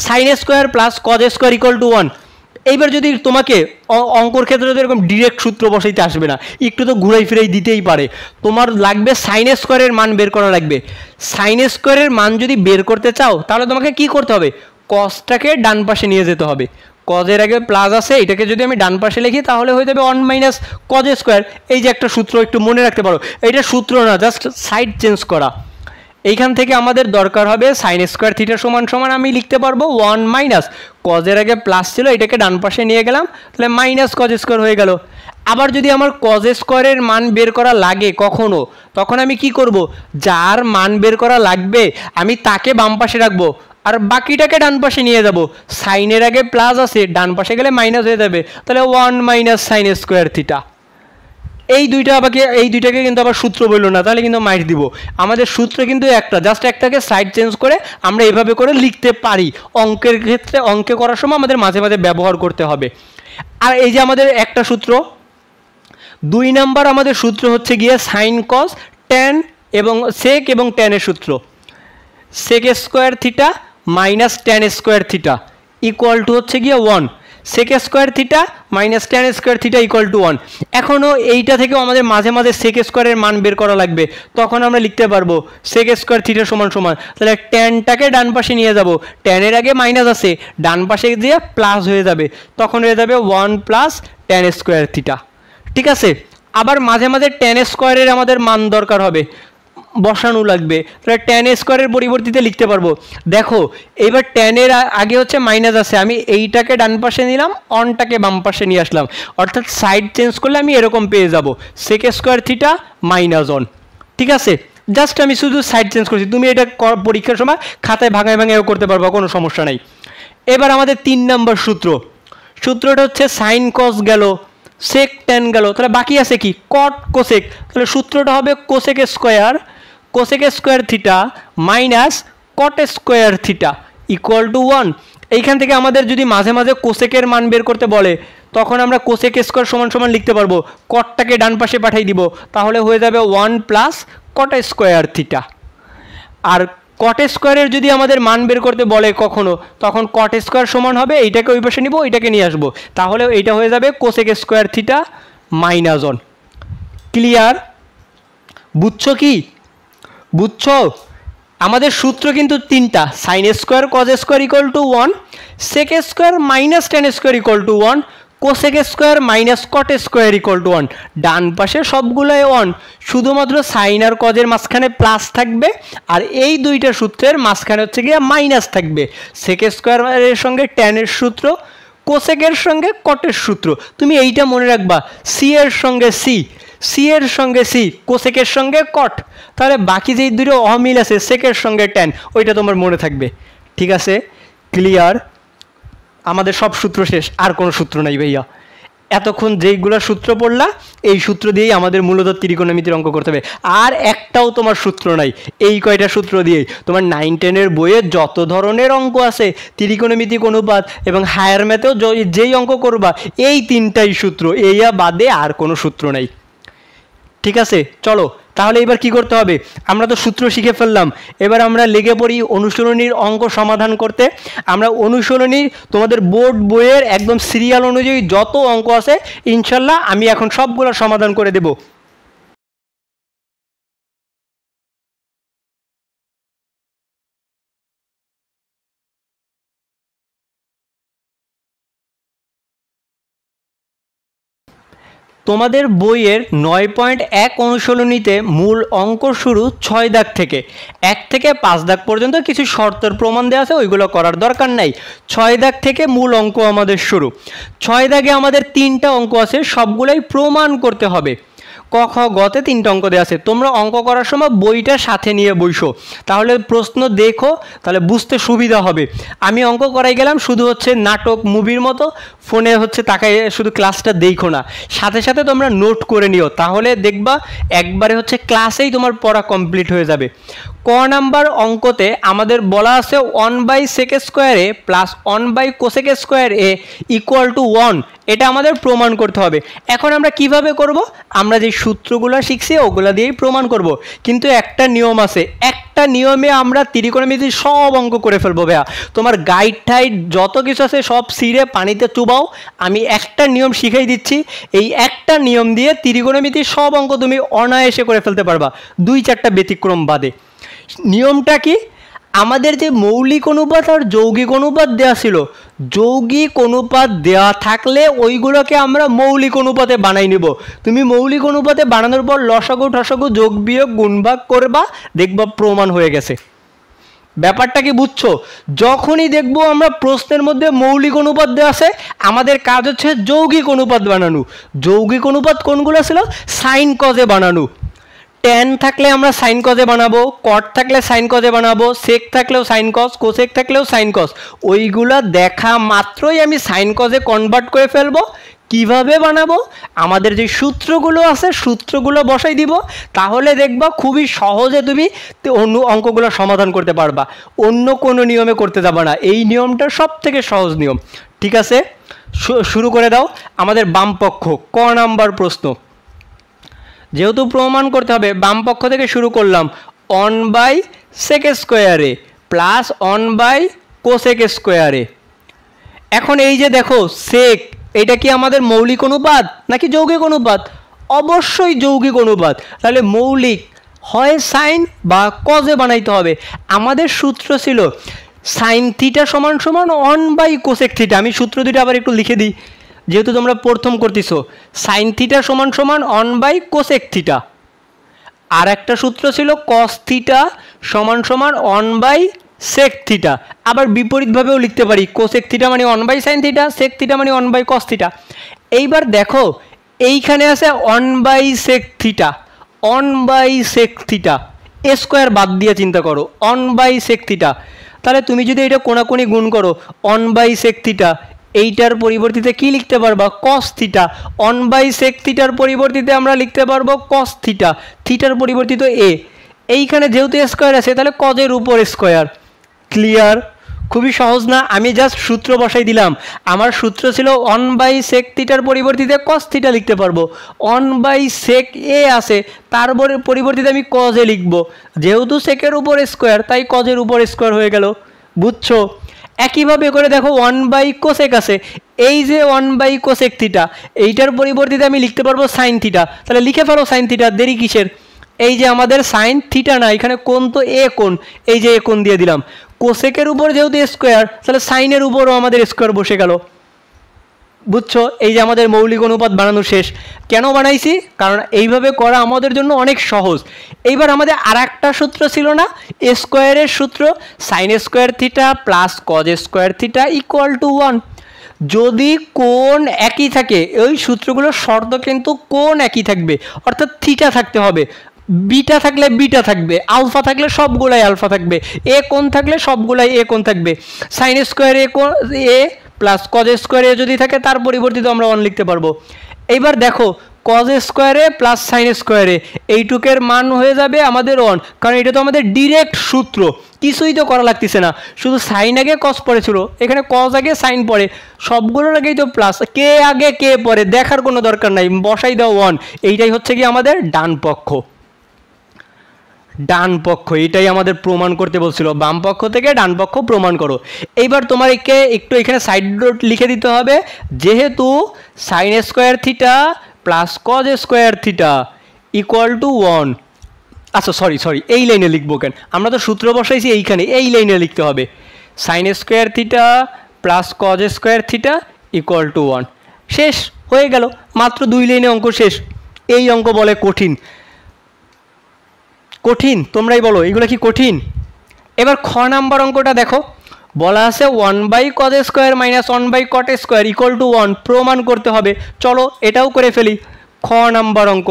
sign square plus cos square equal to 1। এইবার যদি তোমাকে অঙ্কর ক্ষেত্রে তো এরকম ডিরেক্ট সূত্র বসাইতে আসবে না, একটু তো ঘুরাই ফিরাই দিতেই পারে। তোমার লাগবে সাইন স্কোয়ারের মান বের করা লাগবে। সাইন স্কোয়ারের মান যদি বের করতে চাও তাহলে তোমাকে কি করতে হবে, কসটাকে ডান পাশে নিয়ে যেতে হবে। কজের আগে প্লাস আছে, এটাকে যদি আমি ডান পাশে লিখি তাহলে হয়ে যাবে 1 মাইনাস কজ স্কোয়ার। এই যে একটা সূত্র, একটু মনে রাখতে পারো, এইটা সূত্র না, জাস্ট সাইড চেঞ্জ করা। এইখান থেকে আমাদের দরকার হবে সাইন স্কোয়ার থিটা সমান সমান আমি লিখতে পারবো 1 মাইনাস কজের আগে প্লাস ছিল, এটাকে ডান পাশে নিয়ে গেলাম, তাহলে মাইনাস কজ স্কোয়ার হয়ে গেল। আবার যদি আমার কজ স্কোয়ারের মান বের করা লাগে কখনো, তখন আমি কি করব, যার মান বের করা লাগবে আমি তাকে বাম পাশে রাখবো আর বাকিটাকে ডান পাশে নিয়ে যাব। সাইনের আগে প্লাস আছে, ডান পাশে গেলে মাইনাস হয়ে যাবে, তাহলে 1 মাইনাস সাইন স্কোয়ার থিটা। এই দুইটাকে কিন্তু আবার সূত্র বলল না, তাহলে কিন্তু মাইট দিব। আমাদের সূত্র কিন্তু একটা, জাস্ট একটাকে সাইড চেঞ্জ করে আমরা এইভাবে করে লিখতে পারি। অঙ্কের ক্ষেত্রে অঙ্কে করার সময় আমাদের মাঝে মাঝে ব্যবহার করতে হবে। আর এই যে আমাদের একটা সূত্র, 2 নাম্বার আমাদের সূত্র হচ্ছে গিয়ে সাইন কস ট্যান এবং সেক এবং ট্যানের সূত্র, sec square theta minus tan square theta equal to হচ্ছে গিয়ে 1, sec square theta minus tan square theta equal to 1। এখনও এইটা থেকেও আমাদের মাঝে মাঝে সেক স্কোয়ারের মান বের করা লাগবে, তখন আমরা লিখতে পারবো সেক স্কোয়ার থিটা সমান সমান, তাহলে ট্যানটাকে ডান পাশে নিয়ে যাব, ট্যানের আগে মাইনাস আছে, ডান পাশে দিয়ে প্লাস হয়ে যাবে, তখন হয়ে যাবে 1 প্লাস ট্যান স্কোয়ার থিটা। ঠিক আছে, আবার মাঝে মাঝে ট্যান স্কোয়ারের আমাদের মান দরকার হবে, বসানো লাগবে, তাহলে ট্যান স্কোয়ারের পরিবর্তিতে লিখতে পারবো। দেখো এইবার ট্যানের আগে হচ্ছে মাইনাস আছে, আমি এইটাকে ডান পাশে নিলাম, অনটাকে বাম পাশে নিয়ে আসলাম, অর্থাৎ সাইড চেঞ্জ করলে আমি এরকম পেয়ে যাব সেক স্কোয়ার থিটা মাইনাস 1। ঠিক আছে, জাস্ট আমি শুধু সাইড চেঞ্জ করছি, তুমি এটা পরীক্ষার সময় খাতায় ভাঙায় ভাঙায়ও করতে পারবো, কোনো সমস্যা নাই। এবার আমাদের 3 নম্বর সূত্রটা হচ্ছে সাইন কস গেল, সেক ট্যান গেল, তাহলে বাকি আছে কি, কট কোসেক। তাহলে সূত্রটা হবে cosec square theta minus cot square theta equal to 1। এইখান থেকে আমাদের যদি মাঝে মাঝে কোসেকের মান বের করতে বলে তখন আমরা কোসেক স্কোয়ার সমান সমান লিখতে পারবো, কটটাকে ডান পাশে পাঠিয়ে দিব, তাহলে হয়ে যাবে 1 প্লাস কট স্কোয়ার থিটা। আর কট স্কোয়ারের যদি আমাদের মান বের করতে বলে কখনো, তখন কট স্কোয়ার সমান হবে, এইটাকে ওই পাশে নিব, এইটাকে নিয়ে আসবো, তাহলে এইটা হয়ে যাবে cosec square theta minus 1। Clear? বুঝছো কি? বুঝছো? আমাদের সূত্র কিন্তু 3টা, sine square cos square equal to 1, sec square minus tan square equal to 1, cosec square minus cot square equal to 1। ডান পাশে সবগুলোই 1, শুধুমাত্র সাইন আর কজের মাঝখানে প্লাস থাকবে, আর এই দুইটা সূত্রের মাঝখানে হচ্ছে গিয়ে মাইনাস থাকবে। সেক স্কোয়ারের সঙ্গে ট্যানের সূত্র, কোসেকের সঙ্গে কটের সূত্র। তুমি এইটা মনে রাখবা, সি এর সঙ্গে সি, কোসেকের সঙ্গে কট, তাহলে বাকি যেই দুটো অমিল আছে সেকের সঙ্গে ট্যান, ওইটা তোমার মনে থাকবে। ঠিক আছে, ক্লিয়ার? আমাদের সব সূত্র শেষ, আর কোনো সূত্র নাই ভাইয়া। এতক্ষণ যেইগুলো সূত্র পড়লা এই সূত্র দিয়েই আমাদের মূলত ত্রিকোণমিতির অঙ্ক করতে হবে, আর একটাও তোমার সূত্র নাই। এই কয়টা সূত্র দিয়েই তোমার 9-10 বইয়ে যত ধরনের অঙ্ক আছে, ত্রিকোণমিতিক অনুপাত এবং হায়ার ম্যাথেও যেই অঙ্ক করবা এই 3টাই সূত্র, এইয়া বাদে আর কোনো সূত্র নাই। ঠিক আছে, চলো তাহলে এবার কি করতে হবে, আমরা তো সূত্র শিখে ফেললাম, এবার আমরা লেগে পড়ি অনুশীলনীর অঙ্ক সমাধান করতে। আমরা অনুশীলনী তোমাদের বোর্ড বইয়ের একদম সিরিয়াল অনুযায়ী যত অঙ্ক আছে ইনশাল্লাহ আমি এখন সবগুলো সমাধান করে দেব। তোমাদের বইয়ের 9.1 অনুশীলনীতে মূল অঙ্ক শুরু 6 দাগ থেকে 1 থেকে 5 দাগ পর্যন্ত কিছু শর্তের প্রমাণ দেওয়া আছে, ওইগুলো করার দরকার নাই। 6 দাগ থেকে মূল অঙ্ক আমাদের শুরু। 6 দাগে আমাদের 3টা অঙ্ক আছে, সবগুলাই প্রমাণ করতে হবে। ক খ গতে 3টা অঙ্ক দেওয়া আছে, তোমরা অঙ্ক করার সময় বইটা সাথে নিয়ে বসো, তাহলে প্রশ্ন দেখো, তাহলে বুঝতে সুবিধা হবে। আমি অঙ্ক করাই গেলাম শুধু হচ্ছে নাটক মুভির মতো, ফোনে হচ্ছে তাকাই শুধু ক্লাসটা দেখো না, সাথে সাথে তোমরা নোট করে নিও, তাহলে দেখবা একবারে হচ্ছে ক্লাসেই তোমার পড়া কমপ্লিট হয়ে যাবে। ক নাম্বার অঙ্কতে আমাদের বলা আছে 1/sec² plus 1/cosec² equal to 1, এটা আমাদের প্রমাণ করতে হবে। এখন আমরা কিভাবে করব? আমরা যে সূত্রগুলো শিখছি ওগুলা দিয়েই প্রমাণ করব, কিন্তু একটা নিয়ম আছে, একটা নিয়মে আমরা ত্রিকোণমিতির সব অঙ্ক করে ফেলবো ভাইয়া। তোমার গাইড টাইড যত কিছু আছে সব ছিঁড়ে পানিতে চুবাও, আমি একটা নিয়ম শিখাই দিচ্ছি, এই একটা নিয়ম দিয়ে ত্রিকোণমিতির সব অঙ্ক তুমি অনায়াসে করে ফেলতে পারবা, 2-4টা ব্যতিক্রম বাদে। নিয়মটা কি? আমাদের যে মৌলিক অনুপাত আর যৌগিক অনুপাত দেওয়া ছিল, যৌগিক অনুপাত দেওয়া থাকলে ওইগুলোকে আমরা মৌলিক অনুপাতে বানাই নেব। তুমি মৌলিক অনুপাতে বানানোর পর লসাগু ঠসাগু যোগ বিয়োগ গুণভাগ করবা, দেখবা প্রমাণ হয়ে গেছে। ব্যাপারটা কি বুঝছো? যখনই দেখবো আমরা প্রশ্নের মধ্যে মৌলিক অনুপাত দেওয়া আছে, আমাদের কাজ হচ্ছে যৌগিক অনুপাত বানানো। যৌগিক অনুপাত কোনগুলো ছিল? সাইন কজে বানানো। ট্যান থাকলে আমরা সাইন কজে বানাবো, কট থাকলে সাইন কজে বানাবো, সেক থাকলেও সাইন কজ, কোসেক থাকলেও সাইন কজ। ওইগুলা দেখা মাত্রই আমি সাইন কজে কনভার্ট করে ফেলবো। কিভাবে বানাবো? আমাদের যে সূত্রগুলো আছে সূত্রগুলো বসাই দিব, তাহলে দেখবা খুবই সহজে তুমি অন্য অঙ্কগুলো সমাধান করতে পারবা, অন্য কোনো নিয়মে করতে যাবা না। এই নিয়মটা সব থেকে সহজ নিয়ম। ঠিক আছে, শুরু করে দাও। আমাদের বাম পক্ষ ক নাম্বার প্রশ্ন, যেহেতু প্রমাণ করতে হবে বাম পক্ষ থেকে শুরু করলাম। 1/sec² plus 1/cosec²। এখন এই যে দেখো সেক, এটা কি আমাদের মৌলিক অনুপাত নাকি যৌগিক অনুপাত? অবশ্যই যৌগিক অনুপাত, তাহলে মৌলিক হয় সাইন বা কজে বানাইতে হবে। আমাদের সূত্র ছিল সাইন থিটা সমান সমান 1/cosec²। আমি সূত্র দুটো আবার একটু লিখে দিই, যেহেতু তোমরা প্রথম করতেছো। সাইন থিটা সমান সমান 1/cosec²। আর একটা সূত্র ছিল কস থিটা সমান সমান 1/sec²। আবার বিপরীতভাবেও লিখতে পারি, cosec² মানে 1/sin θ, sec² মানে 1/cos θ। এইবার দেখো এইখানে আছে 1/sec², 1/sec², স্কোয়ার বাদ দিয়ে চিন্তা করো 1/sec²। তাহলে তুমি যদি এটা কোনাকুনি গুণ করো 1/sec², এইটার পরিবর্তিতে কি লিখতে পারবা? cos θ। 1/sec² পরিবর্তিতে আমরা লিখতে পারবো cos θ, থিটার পরিবর্তিত এ। এইখানে যেহেতু স্কোয়ার আছে তাহলে কজের উপর স্কোয়ার। ক্লিয়ার? খুবই সহজ না? আমি জাস্ট সূত্র বসাই দিলাম। আমার সূত্র ছিল 1/sec² পরিবর্তিতে cos θ লিখতে পারবো। 1/sec এ আছে, তার পরিবর্তিতে আমি cos এ লিখবো। যেহেতু সেকের উপর স্কোয়ার তাই কজের উপর স্কোয়ার হয়ে গেল। বুঝছো? একইভাবে করে দেখো 1/cosec আছে, এই যে 1/cosec θ, এইটার পরিবর্তিতে আমি লিখতে পারবো সাইন θ। তাহলে লিখে ফেলো সাইন θ, দেরি কিসের? এই যে আমাদের সাইন θ না, এখানে কোণ তো এ কোণ, এই যে এ কোণ দিয়ে দিলাম। কোসেকের উপর যেহেতু স্কোয়ার, তাহলে সাইনের উপরও আমাদের স্কোয়ার বসে গেল। বুঝছো? এই যে আমাদের মৌলিক অনুপাত বানানো শেষ। কেন বানাইছি? কারণ এইভাবে করা আমাদের জন্য অনেক সহজ। এইবার আমাদের আর একটা সূত্র ছিল না, স্কোয়ারের সূত্র, sine square theta plus cos square theta equal to 1। যদি কোণ একই থাকে, ওই সূত্রগুলোর শর্ত কিন্তু কোণ একই থাকবে, অর্থাৎ থিটা থাকতে হবে। বিটা থাকলে বিটা থাকবে, আলফা থাকলে সবগুলাই আলফা থাকবে, এ কোণ থাকলে সবগুলাই এ কোণ থাকবে। সাইন স্কোয়ার এ প্লাস কজ স্কোয়ার এ যদি থাকে তার পরিবর্তিত আমরা 1 লিখতে পারবো। এইবার দেখো কজ স্কোয়ার এ প্লাস সাইন স্কোয়ার এ, এইটুকের মান হয়ে যাবে আমাদের 1, কারণ এটা তো আমাদের ডিরেক্ট সূত্র, কিছুই তো করা লাগতেছে না। শুধু সাইন আগে কজ পরে ছিল, এখানে কজ আগে সাইন পরে, সবগুলোর আগেই তো প্লাস, কে আগে কে পরে দেখার কোনো দরকার নাই, বসাই দাও 1। এইটাই হচ্ছে কি আমাদের ডান পক্ষ। ডান পক্ষ এটাই আমাদের প্রমাণ করতে বলছিল, বাম পক্ষ থেকে ডান পক্ষ প্রমাণ করো। এইবার তোমার একে একটু এখানে সাইড নোট লিখে দিতে হবে, যেহেতু sign square theta plus cos square theta equal to 1। আচ্ছা সরি এই লাইনে লিখবো কেন, আমরা তো সূত্র বসাইছি এইখানে, এই লাইনে লিখতে হবে sign square theta plus cos square theta equal to 1। শেষ হয়ে গেল, মাত্র 2 লাইনে অঙ্ক শেষ। এই অঙ্ক বলে কঠিন? কঠিন? তোমরাই বলো, এগুলো কি কঠিন? এবার খ নাম্বার অঙ্কটা দেখো, বলা আছে 1/cos² - 1/cot² ইকুয়াল টু 1, প্রমাণ করতে হবে। চলো এটাও করে ফেলি। খ নাম্বার অঙ্ক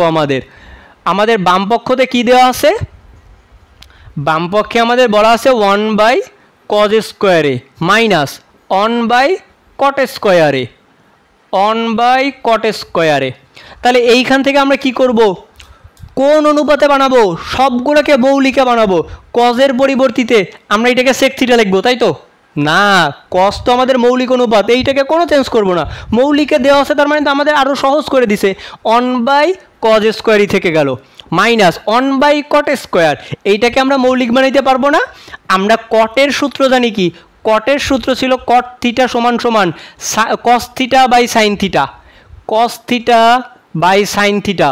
আমাদের বাম পক্ষতে কি দেওয়া আছে, বাম পক্ষে আমাদের বলা আছে 1/cos স্কোয়ারে মাইনাস 1/cot স্কোয়ারে, 1/cot স্কোয়ারে। তাহলে এইখান থেকে আমরা কি করব, কোন অনুপাতে বানাবো, সবগুলোকে মৌলিকে বানাবো। কজের পরিবর্তিতে আমরা এটাকে sec থিটা লিখবো, তাই তো? না, কস তো আমাদের মৌলিক অনুপাত, এইটাকে কোনো চেঞ্জ করব না, মৌলিকে দেওয়া আছে, তার মানে তো আমাদের আরও সহজ করে দিছে। 1/cos স্কোয়ারই থেকে গেল মাইনাস 1/cot স্কোয়ার, এইটাকে আমরা মৌলিক বানাইতে পারবো না। আমরা কটের সূত্র জানি কি, কটের সূত্র ছিল cot থিটা সমান সমান cos theta by sine theta, cos theta by sine theta.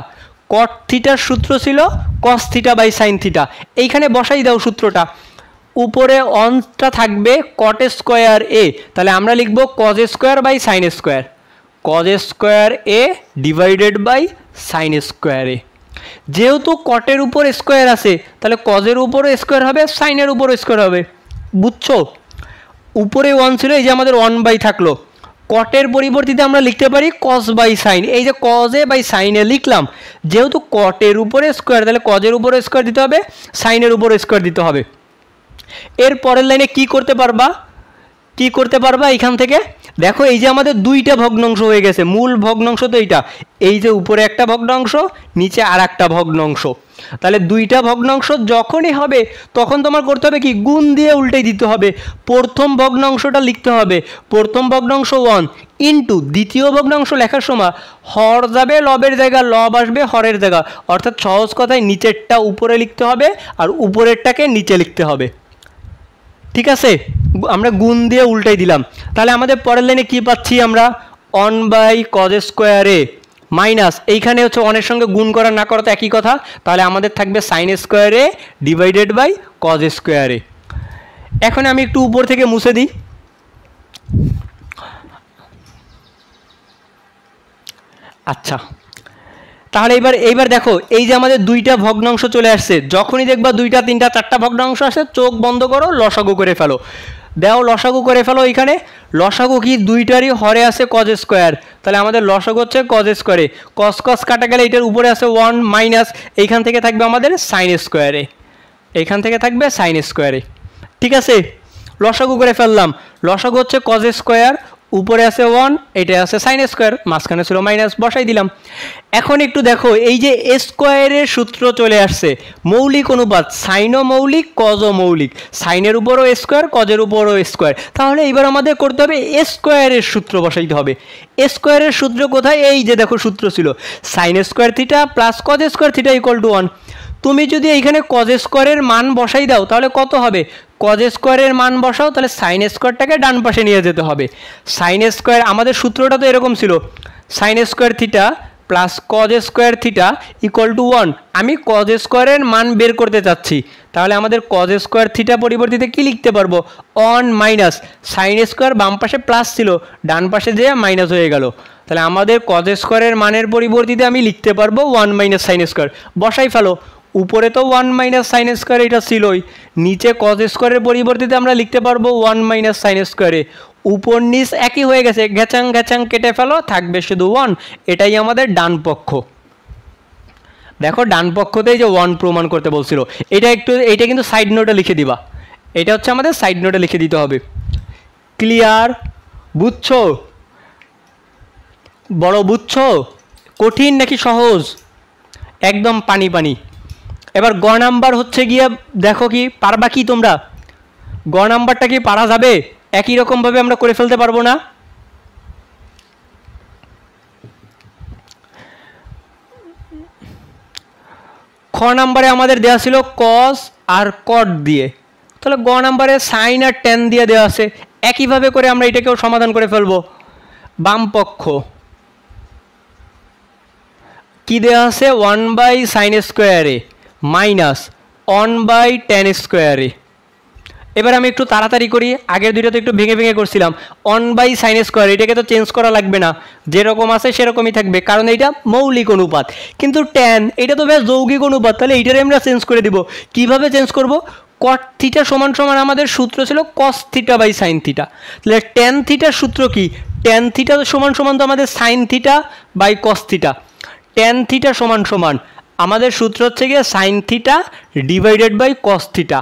cot থিটার সূত্র ছিল cos theta by sine theta. এইখানে বসাই দাও সূত্রটা, উপরে অনটা থাকবে cot স্কোয়ার এ, তাহলে আমরা লিখব cos square by sine square, cos square A divided by sine square A. যেহেতু কটের উপর স্কোয়ার আছে, তাহলে কজের উপরও স্কোয়ার হবে, সাইনের উপরও স্কোয়ার হবে, বুঝছো? উপরে 1 ছিল, এই যে আমাদের 1/, থাকলো। কটের পরিবর্তিতে আমরা লিখতে পারি cos বাই সাইন, এই যে cos এ বাই সাইনে লিখলাম। যেহেতু কটের উপরে স্কোয়ার, তাহলে কজের উপরে স্কোয়ার দিতে হবে, সাইনের উপরে স্কোয়ার দিতে হবে। এর পরের লাইনে কি করতে পারবা এখান থেকে দেখো, এই যে আমাদের দুইটা ভগ্নাংশ হয়ে গেছে, মূল ভগ্নাংশ তো এইটা, এই যে উপরে একটা ভগ্নাংশ, নিচে আর একটা ভগ্নাংশ। তাহলে দুইটা ভগ্নাংশ যখনই হবে তখন তোমার করতে হবে কি, গুণ দিয়ে উল্টে দিতে হবে। প্রথম ভগ্নাংশটা লিখতে হবে, প্রথম ভগ্নাংশ 1 ইন্টু দ্বিতীয় ভগ্নাংশ লেখার সময় হর যাবে লবের জায়গা, লব আসবে হরের জায়গা, অর্থাৎ সহজ কথায় নিচেরটা উপরে লিখতে হবে আর উপরেরটাকে নিচে লিখতে হবে। ঠিক আছে, আমরা গুণ দিয়ে উল্টাই দিলাম। তাহলে আমাদের পরের লাইনে কি পাচ্ছি আমরা, 1/cos স্কোয়ারে মাইনাস, এইখানে হচ্ছে 1-এর সঙ্গে গুণ করা না করা তো একই কথা, তাহলে আমাদের থাকবে সাইন স্কোয়ারে ডিভাইডেড বাই cos স্কোয়ারে। এখন আমি একটু উপর থেকে মুছে দিই। আচ্ছা, তাহলে এইবার দেখো, এই যে আমাদের দুইটা ভগ্নাংশ চলে আসছে, যখনই দেখবা 2টা 3টা 4টা ভগ্নাংশ আসে, চোখ বন্ধ করো, লসাগু করে ফেলো। দাও লসাগু করে ফেলো। এইখানে লসাগু কি, দুইটারই হরে আছে cos স্কোয়ার, তাহলে আমাদের লসাগু হচ্ছে cos স্কোয়ারে, cos কাটা গেলে এটার উপরে আছে 1 মাইনাস, এইখান থেকে থাকবে আমাদের সাইন স্কোয়ারে, এইখান থেকে থাকবে সাইন স্কোয়ারে। ঠিক আছে, লসাগু করে ফেললাম। লসাগু হচ্ছে cos স্কোয়ার, উপরে আছে 1, এটা আছে সাইন স্কোয়ার, মাঝখানে ছিল মাইনাস, বসাই দিলাম। এখন একটু দেখো, এই যে স্কোয়ারের সূত্র চলে আসছে, মৌলিক অনুপাত, সাইনও মৌলিক কজও মৌলিক, সাইনের উপরও স্কোয়ার কজের উপরও স্কোয়ার। তাহলে এবার আমাদের করতে হবে স্কোয়ারের সূত্র বসাইতে হবে। স্কোয়ারের সূত্র কোথায়, এই যে দেখো সূত্র ছিল sign square theta plus cos square theta equal to 1। তুমি যদি এইখানে কজ স্কোয়ারের মান বসাই দাও তাহলে কত হবে, কজ স্কোয়ারের মান বসাও, তাহলে সাইন স্কোয়ারটাকে ডান পাশে নিয়ে যেতে হবে। সাইন স্কোয়ার, আমাদের সূত্রটা তো এরকম ছিল, sign square theta plus cos square theta equal to 1। আমি কজ স্কোয়ারের মান বের করতে চাচ্ছি, তাহলে আমাদের কজ স্কোয়ার থিটা পরিবর্তিতে কি লিখতে পারবো, 1 মাইনাস সাইন স্কোয়ার, বাম পাশে প্লাস ছিল, ডান পাশে যেয়ে মাইনাস হয়ে গেল। তাহলে আমাদের কজ স্কোয়ারের মানের পরিবর্তিতে আমি লিখতে পারবো 1 মাইনাস সাইন স্কোয়ার, বসাই ফেলো। উপরে তো 1 মাইনাস সাইন স্কোয়ার এটা ছিলই, নিচে কজ স্কোয়ারের পরিবর্তিতে আমরা লিখতে পারবো 1 মাইনাস সাইন স্কোয়ারে, উপর নিচ একই হয়ে গেছে, ঘ্যাচাং ঘ্যাচাং কেটে ফেলো, থাকবে শুধু 1। এটাই আমাদের ডান পক্ষ। দেখো ডান পক্ষতেই যে 1 প্রমাণ করতে বলছিল, এটা কিন্তু সাইড নোটে লিখে দিবা, এটা হচ্ছে আমাদের সাইড নোটে লিখে দিতে হবে। ক্লিয়ার, বুঝছো? বড় বুঝছো, কঠিন নাকি সহজ? একদম পানি পানি। এবার গ নাম্বার হচ্ছে গিয়ে, দেখো কি পারবা কি তোমরা, গ নাম্বারটা কি পারা যাবে? একই রকমভাবে আমরা করে ফেলতে পারবো না? খ নাম্বারে আমাদের দেওয়া ছিল কস আর কট দিয়ে, তাহলে গ নাম্বারে সাইন আর টেন দিয়ে দেওয়া আছে, একইভাবে করে আমরা এটাকেও সমাধান করে ফেলবো। বাম পক্ষ কি দেওয়া আছে, 1/sin স্কোয়ারে মাইনাস 1/tan স্কোয়ারে। এবার আমি একটু তাড়াতাড়ি করি, আগের দুইটা তো একটু ভেঙে ভেঙে করছিলাম। 1/sin স্কোয়ার, এটাকে তো চেঞ্জ করা লাগবে না, যেরকম আছে সেরকমই থাকবে, কারণ এইটা মৌলিক অনুপাত। কিন্তু ট্যান, এটা তো বেশ যৌগিক অনুপাত, তাহলে এইটারে আমরা চেঞ্জ করে দিব। কিভাবে চেঞ্জ করব, কট থিটা সমান সমান আমাদের সূত্র ছিল cos theta by sine theta, তাহলে ট্যান থিটার সূত্র কি, ট্যান থিটা সমান সমান তো আমাদের sine theta by cos theta. Tan theta সমান সমান আমাদের সূত্র হচ্ছে গিয়ে sine theta divided by cos theta.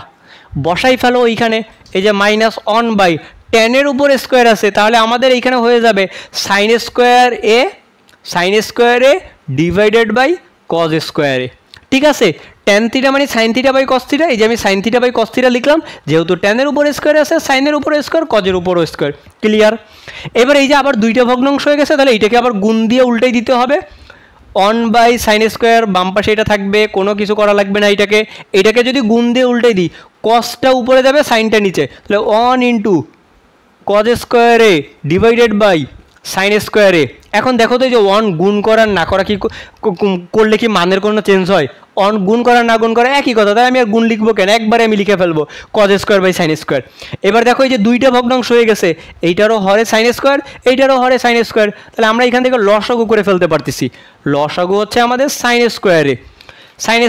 বসাই ফেলো ওইখানে, এই যে মাইনাস 1 বাই ট্যানের উপর স্কোয়ার আছে, তাহলে আমাদের এইখানে হয়ে যাবে sine square A divided by cos square A. ঠিক আছে, ট্যান থিটা মানে sine theta by cos theta, এই যে আমি sine theta by cos theta লিখলাম, যেহেতু ট্যানের উপর স্কোয়ার আছে, সাইনের উপর স্কোয়ার, কজের উপর স্কোয়ার। ক্লিয়ার? এবার এই যে আবার দুইটা ভগ্নাংশ হয়ে গেছে, তাহলে এইটাকে আবার গুণ দিয়ে উল্টাই দিতে হবে। 1 বাই সাইন স্কোয়ার, বাম পাশে এটা থাকবে, কোনো কিছু করা লাগবে না। এইটাকে যদি গুণ দিয়ে উল্টাই দিই, কসটা উপরে যাবে, সাইনটা নিচে, তাহলে 1 ইন্টু কজ স্কোয়ারে ডিভাইডেড বাই সাইন স্কোয়ারে। এখন দেখো তো এই যে 1 গুণ করার না করা কি করলে কি মানের কোনো চেঞ্জ হয়? 1 গুণ করা না গুণ করা একই কথা, তাই আমি আর গুণ লিখবো কেন, একবারে আমি লিখে ফেলবো cos square by sine square. এবার দেখো এই যে দুইটা ভগ্নাংশ হয়ে গেছে, এইটারও হরে সাইন স্কোয়ার, এইটারও হরে সাইন স্কোয়ার, তাহলে আমরা এখান থেকে লসাগু করে ফেলতে পারতেছি। লসাগু হচ্ছে আমাদের সাইন স্কোয়ারে, সাইন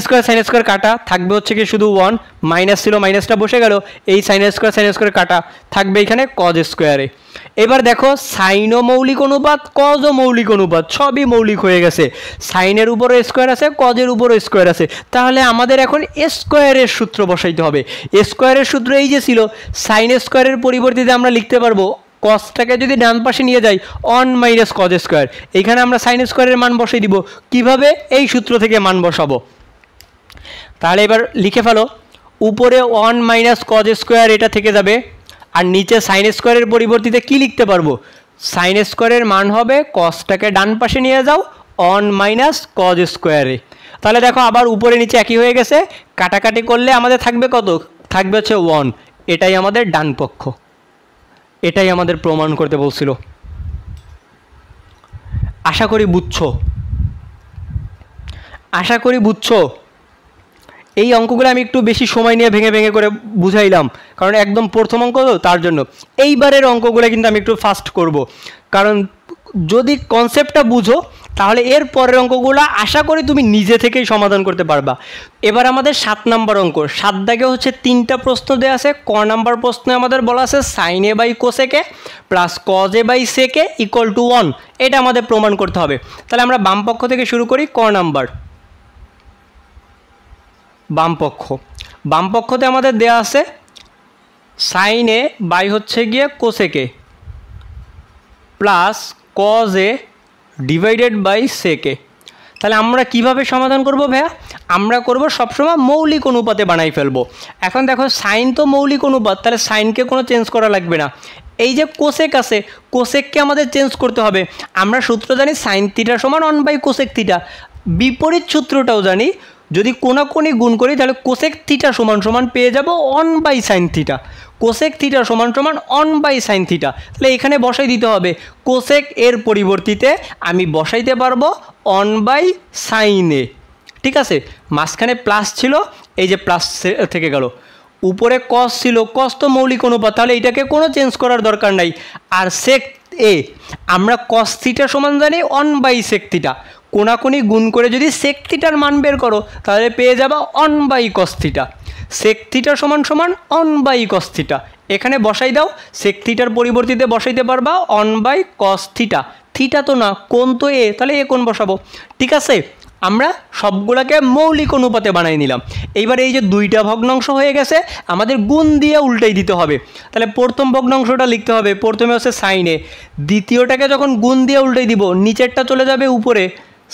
স্কোয়ার কাটা থাকবে হচ্ছে কি শুধু 1, মাইনাস ছিল মাইনাসটা বসে গেল, এই সাইন স্কোয়ার কাটা থাকবে এখানে কজ স্কোয়ারে। এবার দেখো সাইনও মৌলিক অনুপাত, কজও মৌলিক অনুপাত, সবই মৌলিক হয়ে গেছে। সাইনের উপরও স্কোয়ার আছে, কজের উপরও স্কোয়ার আছে, তাহলে আমাদের এখন স্কোয়ারের সূত্র বসাইতে হবে। স্কোয়ারের সূত্র এই যে ছিল, সাইন স্কোয়ারের পরিবর্তে আমরা লিখতে পারবো কসটাকে যদি ডান পাশে নিয়ে যাই 1 মাইনাস কজ স্কোয়ার, এইখানে আমরা সাইন স্কোয়ারের মান বসাই দিব। কিভাবে? এই সূত্র থেকে মান বসাবো। তাহলে এবার লিখে ফেলো, উপরে 1 মাইনাস কজ স্কোয়ার এটা থেকে যাবে, আর নিচে সাইন স্কোয়ারের পরিবর্তে কি লিখতে পারবো? সাইন স্কোয়ারের মান হবে কসটাকে ডান পাশে নিয়ে যাও 1 মাইনাস কজ স্কোয়ারে। তাহলে দেখো আবার উপরে নিচে একই হয়ে গেছে, কাটাকাটি করলে আমাদের থাকবে কত? থাকবে হচ্ছে 1। এটাই আমাদের ডান পক্ষ, এটাই আমাদের প্রমাণ করতে বলছিল। আশা করি বুঝছো। এই অঙ্কগুলো আমি একটু বেশি সময় নিয়ে ভেঙে ভেঙে করে বুঝাইলাম, কারণ একদম প্রথম অঙ্ক তো, তার জন্য। এইবারের অঙ্কগুলো কিন্তু আমি একটু ফাস্ট করব, কারণ যদি কনসেপ্টটা বুঝো তাহলে এর পরের অঙ্কগুলো আশা করি তুমি নিজে থেকেই সমাধান করতে পারবা। এবার আমাদের 7 নম্বর অঙ্ক। 7 দাগে হচ্ছে 3টা প্রশ্ন দেওয়া আছে। ক নাম্বার প্রশ্নে আমাদের বলা আছে সাইন এ বাই কোসেকে প্লাস কজ এ বাই সেকে ইকুয়াল টু 1। এটা আমাদের প্রমাণ করতে হবে। তাহলে আমরা বাম পক্ষ থেকে শুরু করি। ক নাম্বার, বাম পক্ষতে আমাদের দেয়া আছে সাইন এ বাই হচ্ছে গিয়ে কোসেকে plus cos A divided by সেকে। তাহলে আমরা কিভাবে সমাধান করব ভাইয়া? আমরা করব সবসময় মৌলিক অনুপাতে বানাই ফেলবো। এখন দেখো সাইন তো মৌলিক অনুপাত, তাহলে সাইনকে কোনো চেঞ্জ করা লাগবে না। এই যে কোসেক আছে, কোসেককে আমাদের চেঞ্জ করতে হবে। আমরা সূত্র জানি সাইন থিটা সমান 1 বাই কোসেক থিটা। বিপরীত সূত্রটাও জানি, যদি কোনাকুনি গুণ করি তাহলে কোসেক থিটা সমান সমান পেয়ে যাব 1 by sine theta. Cosec theta সমান সমান 1 বাই সাইন থিটা। তাহলে এখানে বসাই দিতে হবে কোসেক এর পরিবর্তিতে আমি বসাইতে পারবো 1 বাই সাইন এ। ঠিক আছে, মাঝখানে প্লাস ছিল, এই যে প্লাস থেকে গেল। উপরে কস ছিল, কস তো মৌলিক অনুপাত, তাহলে এটাকে কোনো চেঞ্জ করার দরকার নাই। আর সেক এ আমরা কস থিটা সমান জানি 1 বাই সেক থিটা। কোনাকুনি গুণ করে যদি সেক থিটার মান বের করো তাহলে পেয়ে যাবা 1 by cos theta. Sec theta সমান সমান 1 বাই কস থিটা। এখানে বসাই দাও, সেক থিটার পরিবর্তিতে বসাইতে পারবা 1 বাই কস থিটা। থিটা তো না, কোণ তো এ, তাহলে এ কোণ বসাবো। ঠিক আছে, আমরা সবগুলোকে মৌলিক অনুপাতে বানাই নিলাম। এইবার এই যে দুইটা ভগ্নাংশ হয়ে গেছে, আমাদের গুণ দিয়ে উল্টাই দিতে হবে। তাহলে প্রথম ভগ্নাংশটা লিখতে হবে, প্রথমে হচ্ছে সাইন এ, দ্বিতীয়টাকে যখন গুণ দিয়ে উল্টাই দিব নিচেরটা চলে যাবে উপরে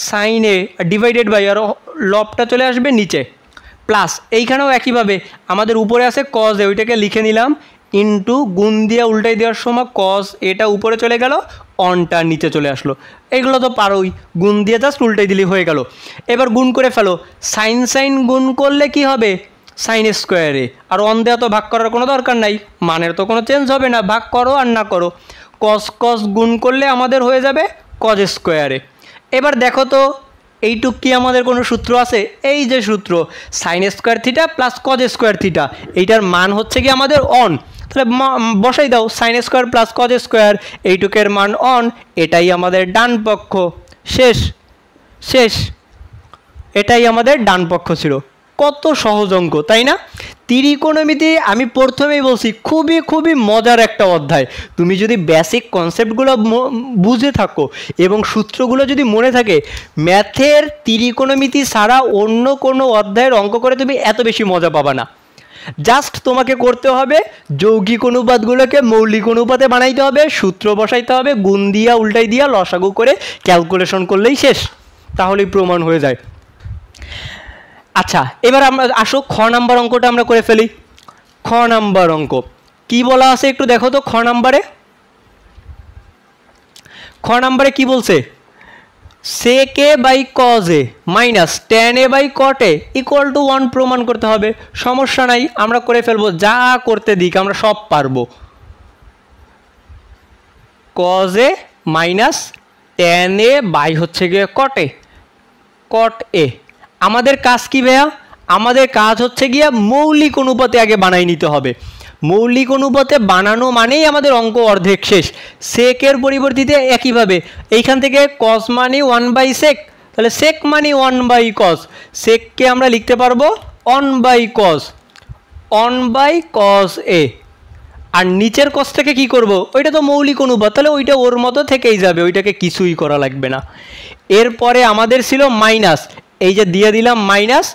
সাইন এ ডিভাইডেড বাই, আর লবটা চলে আসবে নিচে, প্লাস এইখানেও একইভাবে আমাদের উপরে আছে কজ এ, ওইটাকে লিখে নিলাম ইন্টু গুণ দিয়ে উল্টাই দেওয়ার সময় কজ এটা উপরে চলে গেল, অনটা নিচে চলে আসলো। এগুলো তো পারোই, গুণ দিয়ে জাস্ট উল্টাই দিলেই হয়ে গেল। এবার গুণ করে ফেলো, সাইন গুণ করলে কি হবে? সাইন স্কোয়ারে। আর অন দেওয়া তো ভাগ করার কোনো দরকার নাই, মানের তো কোনো চেঞ্জ হবে না, ভাগ করো আর না করো। কস গুণ করলে আমাদের হয়ে যাবে কজ স্কোয়ারে। এবার দেখো তো এইটুক কি আমাদের কোনো সূত্র আছে? এই যে সূত্র, sine square theta plus cos square theta, এইটার মান হচ্ছে কি আমাদের অন। তাহলে বসাই দাও sine square plus cos square, এইটুকের মান অন, এটাই আমাদের ডান পক্ষ। শেষ, এটাই আমাদের ডান পক্ষ ছিল। কত সহজ অঙ্ক, তাই না? ত্রিকোণমিতি আমি প্রথমেই বলছি খুবই খুবই মজার একটা অধ্যায়। তুমি যদি বেসিক কনসেপ্টগুলো বুঝে থাকো এবং সূত্রগুলো যদি মনে থাকে, ম্যাথের ত্রিকোণমিতি ছাড়া অন্য কোনো অধ্যায়ের অঙ্ক করে তুমি এত বেশি মজা পাবা না। জাস্ট তোমাকে করতে হবে যৌগিক অনুপাতগুলোকে মৌলিক অনুপাতে বানাইতে হবে, সূত্র বসাইতে হবে, গুণ দিয়া উল্টাই দিয়া লসাগু করে ক্যালকুলেশন করলেই শেষ, তাহলেই প্রমাণ হয়ে যায়। আচ্ছা, এবার আমরা আসো খ নাম্বার অঙ্কটা আমরা করে ফেলি। খ নাম্বার অঙ্ক কি বলা আছে একটু দেখো তো। খ নাম্বারে কি বলছে? sec a by cos a minus tan a by cot a equal to 1 প্রমাণ করতে হবে। সমস্যা নাই, আমরা করে ফেলবো, যা করতে দিক আমরা সব পারবো। cos a minus tan a by হচ্ছে গিয়ে cot a। আমাদের কাজ কি ভাইয়া? আমাদের কাজ হচ্ছে গিয়া মৌলিক অনুপাতে আগে বানাই নিতে হবে। মৌলিক অনুপাতে বানানো মানেই আমাদের অঙ্ক অর্ধেক শেষ। সেকের পরিবর্তিতে একইভাবে এইখান থেকে cos মানে 1/sec, তাহলে sec মানে 1/cos, secকে আমরা লিখতে পারবো 1/cos a। আর নিচের কসটাকে কি করব? ওইটা তো মৌলিক অনুপাত, তাহলে ওইটা ওর মতো থেকেই যাবে, ওইটাকে কিছুই করা লাগবে না। এরপরে আমাদের ছিল মাইনাস, এই যে দিয়ে দিলাম মাইনাস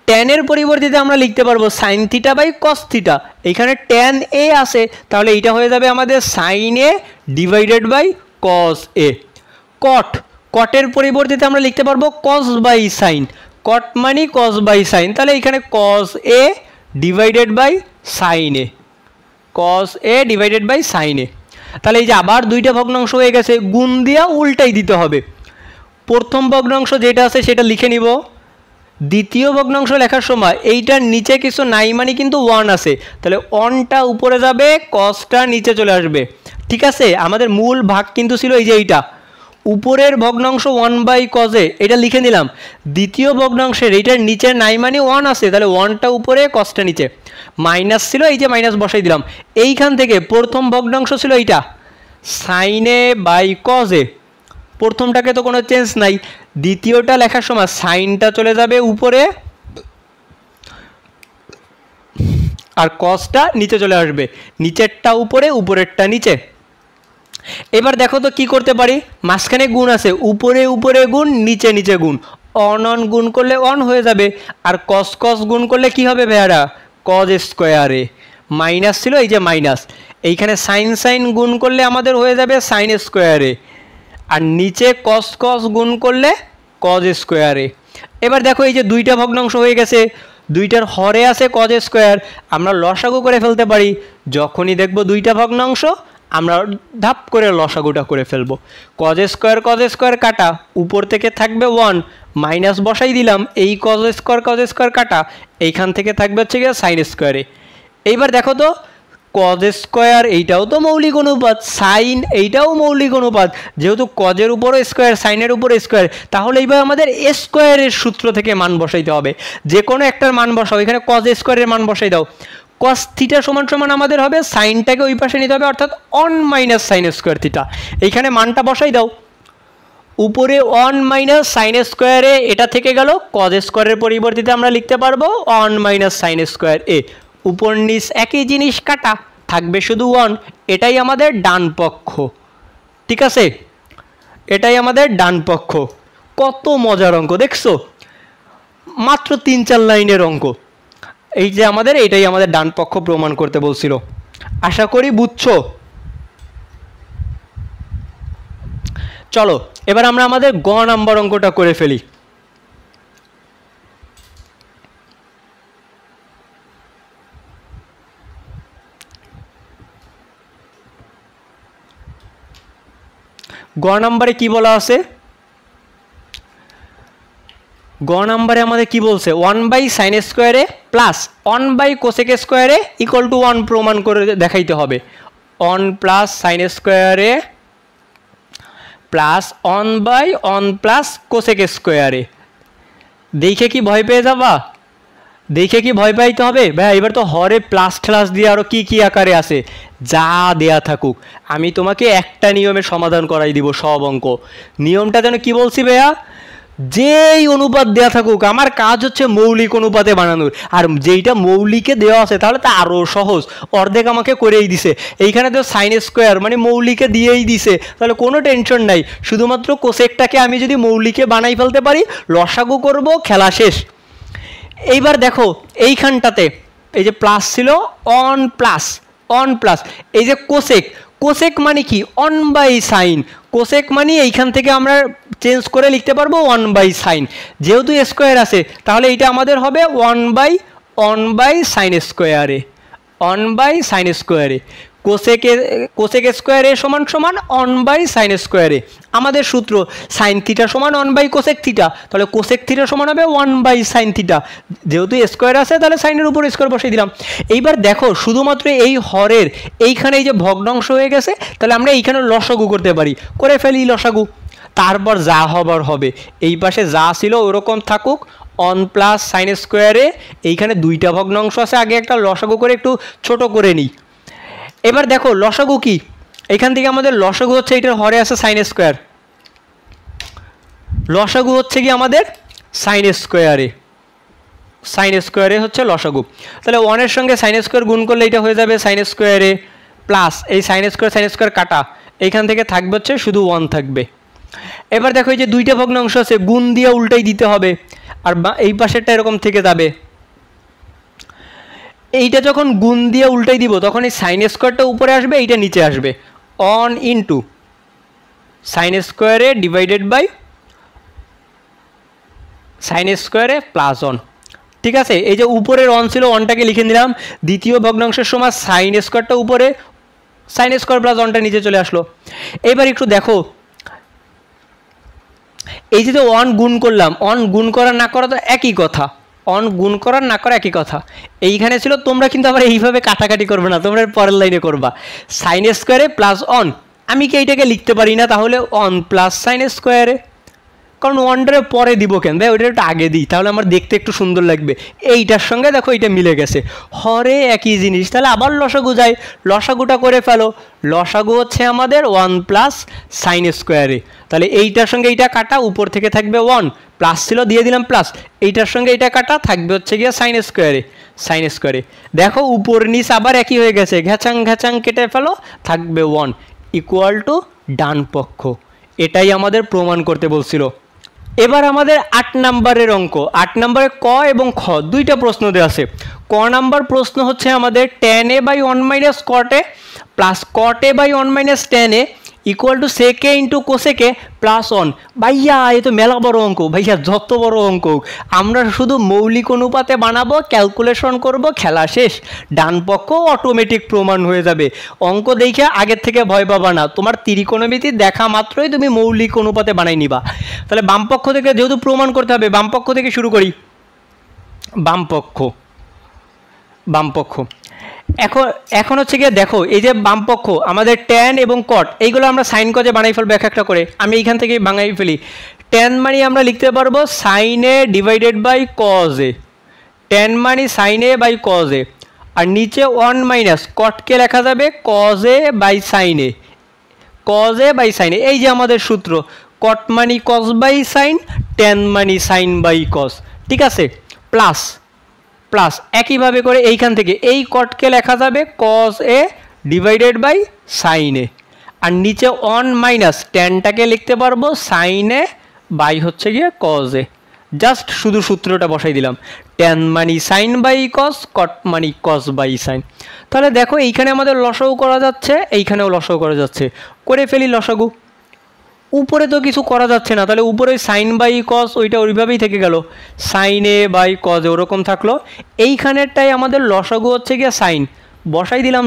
ট্যানের পরিবর্তিতে আমরা লিখতে পারবো sin theta by cos theta. এইখানে tan a আছে, তাহলে এইটা হয়ে যাবে আমাদের sin a divided by cos a। কটের পরিবর্তিতে আমরা লিখতে পারবো cos বাই sin, কট মানে cos বাই sin, তাহলে এইখানে cos a divided by sin a, cos a divided by sin a। তাহলে এই যে আবার দুইটা ভগ্নাংশ হয়ে গেছে, গুণ দিয়া উল্টাই দিতে হবে। প্রথম ভগ্নাংশ যেটা আছে সেটা লিখে নিব, দ্বিতীয় ভগ্নাংশ লেখার সময় এইটার নিচে কিছু নাই মানে কিন্তু 1 আছে, তাহলে 1টা উপরে যাবে, cosটা নিচে চলে আসবে। ঠিক আছে, আমাদের মূল ভাগ কিন্তু ছিল এই যে এইটা, উপরের ভগ্নাংশ 1/cos a, এটা লিখে নিলাম। দ্বিতীয় ভগ্নাংশের এইটার নিচে নাই মানে 1 আছে, তাহলে 1টা উপরে cosটা নিচে, মাইনাস ছিল এই যে মাইনাস বসাই দিলাম। এইখান থেকে প্রথম ভগ্নাংশ ছিল এইটা sin a by cos a, প্রথমটাকে তো কোনো চেঞ্জ নাই, দ্বিতীয়টা লেখার সময় সাইনটা চলে যাবে উপরে আর কসটা নিচে চলে আসবে, নিচেরটা উপরে উপরেরটা নিচে। এবার দেখো তো কি করতে পারি, মাঝখানে গুণ আছে, উপরে উপরে গুণ নিচে নিচে গুণ, অন গুণ করলে অন হয়ে যাবে, আর কস গুণ করলে কি হবে ভাইয়ারা? cos স্কোয়ারে। মাইনাস ছিল এই যে মাইনাস, এইখানে সাইন গুণ করলে আমাদের হয়ে যাবে sin স্কোয়ারে, আর নিচে cos গুণ করলে cos স্কোয়ারে। এবার দেখো এই যে দুইটা ভগ্নাংশ হয়ে গেছে, দুইটার হরে আছে cos স্কোয়ার, আমরা লসাগু করে ফেলতে পারি। যখনই দেখব দুইটা ভগ্নাংশ আমরা ধাপ করে লসাগুটা করে ফেলবো। cos স্কোয়ার কাটা, উপর থেকে থাকবে 1, মাইনাস বসাই দিলাম, এই cos স্কোয়ার কাটা, এইখান থেকে থাকবে হচ্ছে গিয়ে sin স্কোয়ারে। এইবার দেখো তো cos স্কোয়ার এইটাও তো মৌলিক অনুপাত, সাইন এইটাও মৌলিক অনুপাত, যেহেতু কজের উপরে স্কোয়ার সাইনের উপরে স্কোয়ার, তাহলে এইবার আমাদের স্কোয়ারের সূত্র থেকে মান বসাইতে হবে। যে কোনো একটার মান বসাও, এখানে cos স্কোয়ারের মান বসাই দাও, cos থিটা সমান সমান আমাদের হবে সাইনটাকে ওই পাশে নিতে হবে, অর্থাৎ 1 মাইনাস সাইন স্কোয়ার থিটা। এইখানে মানটা বসাই দাও, উপরে 1 মাইনাস সাইন স্কোয়ারে, এটা থেকে গেল cos স্কোয়ারের পরিবর্তিতে আমরা লিখতে পারবো 1 মাইনাস সাইন স্কোয়ার এ, উপর নিচ একই জিনিস কাটা, থাকবে শুধু 1, এটাই আমাদের ডান পক্ষ। ঠিক আছে, এটাই আমাদের ডান পক্ষ। কত মজার অঙ্ক দেখছো, মাত্র 3-4 লাইনের অঙ্ক। এই যে আমাদের এটাই আমাদের ডান পক্ষ প্রমাণ করতে বলছিল, আশা করি বুঝছো। চলো এবার আমরা আমাদের গ নাম্বার অঙ্কটা করে ফেলি। গ নাম্বারে কি বলা আছে? গ নাম্বারে আমাদের কি বলছে? 1/sin স্কোয়ারে প্লাস 1/cosec স্কোয়ারে ইকুয়াল টু 1 প্রমাণ করে দেখাইতে হবে। 1 প্লাস সাইন স্কোয়ারে প্লাস 1/1 প্লাস cosec স্কোয়ারে। দেখে কি ভয় পেয়ে যাবা? দেখে কি ভয় পাইতে হবে? ভাই এবার তো হরে প্লাস ঠ্লাস দিয়ে আরও কি কি আকারে আছে, যা দেয়া থাকুক, আমি তোমাকে একটা নিয়মের সমাধান করাই দিব সব অঙ্ক। নিয়মটা যেন কি বলছি ভাইয়া? যেই অনুপাত দেওয়া থাকুক, আমার কাজ হচ্ছে মৌলিক অনুপাতে বানানোর। আর যেইটা মৌলিকে দেওয়া আছে তাহলে তা আরও সহজ, অর্ধেক আমাকে করেই দিছে। এইখানে তো সাইন স্কোয়ার মানে মৌলিকে দিয়েই দিছে, তাহলে কোনো টেনশন নাই। শুধুমাত্র কোসেকটাকে আমি যদি মৌলিকে বানাই ফেলতে পারি, লসাগু করব, খেলা শেষ। এইবার দেখো এইখানটাতে এই যে প্লাস ছিল, অন প্লাস, এই যে কোসেক, কোসেক মানে কি 1/sin, কোসেক মানে এইখান থেকে আমরা চেঞ্জ করে লিখতে পারবো 1/sin। যেহেতু স্কোয়ার আছে তাহলে এইটা আমাদের হবে 1/sin স্কোয়ারে, 1/sin স্কোয়ারে। কোসেক স্কোয়ারে সমান 1/sin স্কোয়ারে। আমাদের সূত্র সাইন থিটা সমান 1/কোসেক থিটা, তাহলে কোসেক থিটা সমান হবে 1/sin থিটা। যেহেতু স্কোয়ার আছে তাহলে সাইনের উপর স্কোয়ার বসিয়ে দিলাম। এইবার দেখো শুধুমাত্র এই হরের এইখানে এই যে ভগ্নাংশ হয়ে গেছে, তাহলে আমরা এইখানে লসাগু করতে পারি, করে ফেলি লসাগু। তারপর যা হবার হবে, এই পাশে যা ছিল ওরকম থাকুক, 1+sin স্কোয়ারে। এইখানে দুইটা ভগ্নাংশ আছে, আগে একটা লসাগু করে একটু ছোট করে নিই। এবার দেখো লসাগু কি, এখান থেকে আমাদের লসাগু হচ্ছে এটার হরে আছে সাইন স্কোয়ার, লসাগু হচ্ছে কি আমাদের সাইন স্কোয়ারে, সাইন স্কোয়ারে হচ্ছে লসাগু। তাহলে 1-এর সঙ্গে সাইন স্কোয়ার গুণ করলে এটা হয়ে যাবে সাইন স্কোয়ারে, প্লাস এই সাইন স্কোয়ার কাটা, এইখান থেকে থাকবে হচ্ছে শুধু 1 থাকবে। এবার দেখো এই যে দুইটা ভগ্নাংশ আছে, গুণ দিয়ে উল্টাই দিতে হবে, আর এই পাশেরটা এরকম থেকে যাবে। এইটা যখন গুণ দিয়ে উল্টাই দিব তখন এই সাইন স্কোয়ারটা উপরে আসবে, এইটা নিচে আসবে, 1 ইন্টু সাইন স্কোয়ারে ডিভাইডেড বাই সাইন স্কোয়ারে প্লাস 1। ঠিক আছে, এই যে উপরের 1 ছিল, 1টাকে লিখে নিলাম। দ্বিতীয় ভগ্নাংশের সময় সাইন স্কোয়ারটা উপরে, সাইন স্কোয়ার প্লাস 1টা নিচে চলে আসলো। এবার একটু দেখো এই যে 1 গুণ করলাম, 1 গুণ করা না করা তো একই কথা, 1 গুণ করা না করা একই কথা। এইখানে ছিল, তোমরা কিন্তু আবার এইভাবে কাটাকাটি করবে না, তোমরা পরের লাইনে করবা সাইন স্কোয়ারে প্লাস 1। আমি কি এইটাকে লিখতে পারি না তাহলে 1+sin স্কোয়ারে, কারণ 1টারে পরে দিব কেন ভাই, ওইটা একটু আগে দিই, তাহলে আমার দেখতে একটু সুন্দর লাগবে। এইটার সঙ্গে দেখো এইটা মিলে গেছে, হরে একই জিনিস। তাহলে আবার লসাগু যাই, লসাগুটা করে ফেলো। লসাগু হচ্ছে আমাদের 1+sin স্কোয়ারে, তাহলে এইটার সঙ্গে এইটা কাটা, উপর থেকে থাকবে 1, প্লাস ছিল দিয়ে দিলাম প্লাস, এইটার সঙ্গে এইটা কাটা, থাকবে হচ্ছে গিয়ে সাইন স্কোয়ারে। দেখো উপর নিচ আবার একই হয়ে গেছে, ঘ্যাচাং ঘ্যাচাং কেটে ফেলো, থাকবে 1 ইকুয়াল টু ডান পক্ষ। এটাই আমাদের প্রমাণ করতে বলছিল। এবার আমাদের 8 নম্বরের অঙ্ক, 8 নম্বরে ক এবং খ দুইটা প্রশ্ন দেওয়া আছে। ক নাম্বার প্রশ্ন হচ্ছে আমাদের tan a by 1 - cot a plus cot a by 1 - tan a equal to sec a into cosec a plus 1। ভাইয়া এ তো মেলা বড় অঙ্ক ভাইয়া, যত বড় অঙ্ক আমরা শুধু মৌলিক অনুপাতে বানাবো, ক্যালকুলেশন করব, খেলা শেষ। ডান পক্ষ অটোমেটিক প্রমাণ হয়ে যাবে। অঙ্ক দেখে আগের থেকে ভয় পাবা না, তোমার ত্রিকোণমিতি দেখা মাত্রই তুমি মৌলিক অনুপাতে বানাই নিবা। তাহলে বাম পক্ষ থেকে যেহেতু প্রমাণ করতে হবে, বাম পক্ষ থেকে শুরু করি। বাম পক্ষ এখন হচ্ছে গিয়ে দেখো এই যে বাম পক্ষ আমাদের ট্যান এবং কট, এইগুলো আমরা সাইন কজে বানাই ফেলবো এক একটা করে। আমি এইখান থেকে বানাই ফেলি। ট্যান মানে আমরা লিখতে পারবো sine A divided by cos A, tan মানে sine A by cos A, আর নিচে 1 - কটকে লেখা যাবে cos A by sine A, cos A by sine A. এই যে আমাদের সূত্র, কট মানে কজ বাই সাইন, ট্যান মানে সাইন বাই কজ। ঠিক আছে, প্লাস একইভাবে করে এইখান থেকে এই কটকে লেখা যাবে cos A divided by sine A, আর নিচে 1 - ট্যানটাকে লিখতে পারবো সাইন এ বাই হচ্ছে গিয়ে কজ এ। জাস্ট শুধু সূত্রটা বসাই দিলাম, ট্যান মানে সাইন বাই কজ, কট মানে কজ বাই সাইন। তাহলে দেখো এইখানে আমাদের লসাগু করা যাচ্ছে, এইখানেও লসাগু করা যাচ্ছে, করে ফেলি লসাগু। উপরে তো কিছু করা যাচ্ছে না, তাহলে উপরে সাইন বাই কজ ওইটা ওইভাবেই থেকে গেল, সাইন এ বাই কজ ওরকম থাকলো। এইখানেরটাই আমাদের লসাগু হচ্ছে গিয়ে সাইন, বসাই দিলাম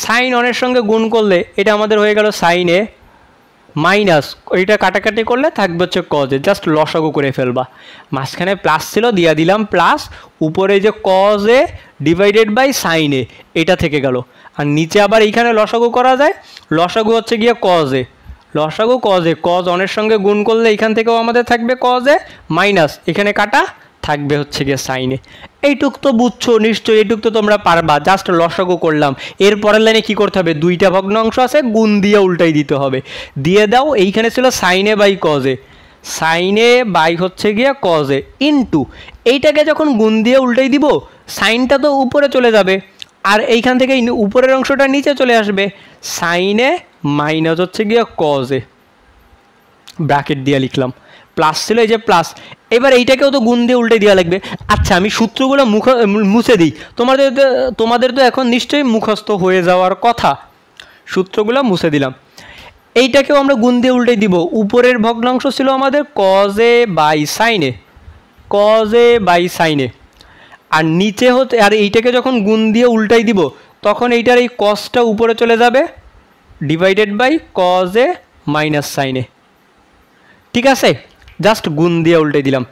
সাইন অনের সঙ্গে গুণ করলে এটা আমাদের হয়ে গেল সাইন এ মাইনাস ওইটা কাটাকাটি করলে থাকবে হচ্ছে কজে, জাস্ট লসাগু করে ফেলবা। মাঝখানে প্লাস ছিল দিয়া দিলাম প্লাস, উপরে যে cos A divided by sine A এটা থেকে গেল, আর নিচে আবার এইখানে লসাগু করা যায়, লসাগু হচ্ছে গিয়ে কজ এ, লসাগু কজ এ, কজ অনের সঙ্গে গুণ করলে এখান থেকেও আমাদের থাকবে কজ এ মাইনাস এখানে কাটা থাকবে হচ্ছে গিয়ে সাইনে। এইটুক তো বুঝছো নিশ্চয়ই, এইটুক তো তোমরা পারবা, জাস্ট লসাগু করলাম। এর পরের লাইনে কী করতে হবে, দুইটা ভগ্নাংশ আছে গুণ দিয়ে উল্টাই দিতে হবে, দিয়ে দাও। এইখানে ছিল সাইনে বাই কজে, সাইনে বাই হচ্ছে গিয়ে কজে ইনটু এইটাকে যখন গুণ দিয়ে উল্টাই দিব সাইনটা তো উপরে চলে যাবে আর এইখান থেকে উপরের অংশটা নিচে চলে আসবে, সাইনে মাইনাস হচ্ছে গিয়ে কজে, ব্র্যাকেট দিয়ে লিখলাম, প্লাস ছিল এই যে প্লাস। এবার এইটাকেও তো গুণ দিয়ে উল্টে দেওয়া লাগবে। আচ্ছা আমি সূত্রগুলো মুছে দিই, তোমাদের তো এখন নিশ্চয়ই মুখস্থ হয়ে যাওয়ার কথা। সূত্রগুলো মুছে দিলাম, এইটাকেও আমরা গুণ দিয়ে উল্টে দিব। উপরের ভগ্নাংশ ছিল আমাদের কজে বাই সাইনে, কজে বাই সাইনে, আর নিচে হতে আর এইটাকে যখন গুণ দিয়ে উল্টাই দিব তখন এইটার এই কসটা উপরে চলে যাবে ডিভাইডেড বাই কজে মাইনাস সাইনে। ঠিক আছে, জাস্ট গুণ দিয়ে উল্টে দিলাম।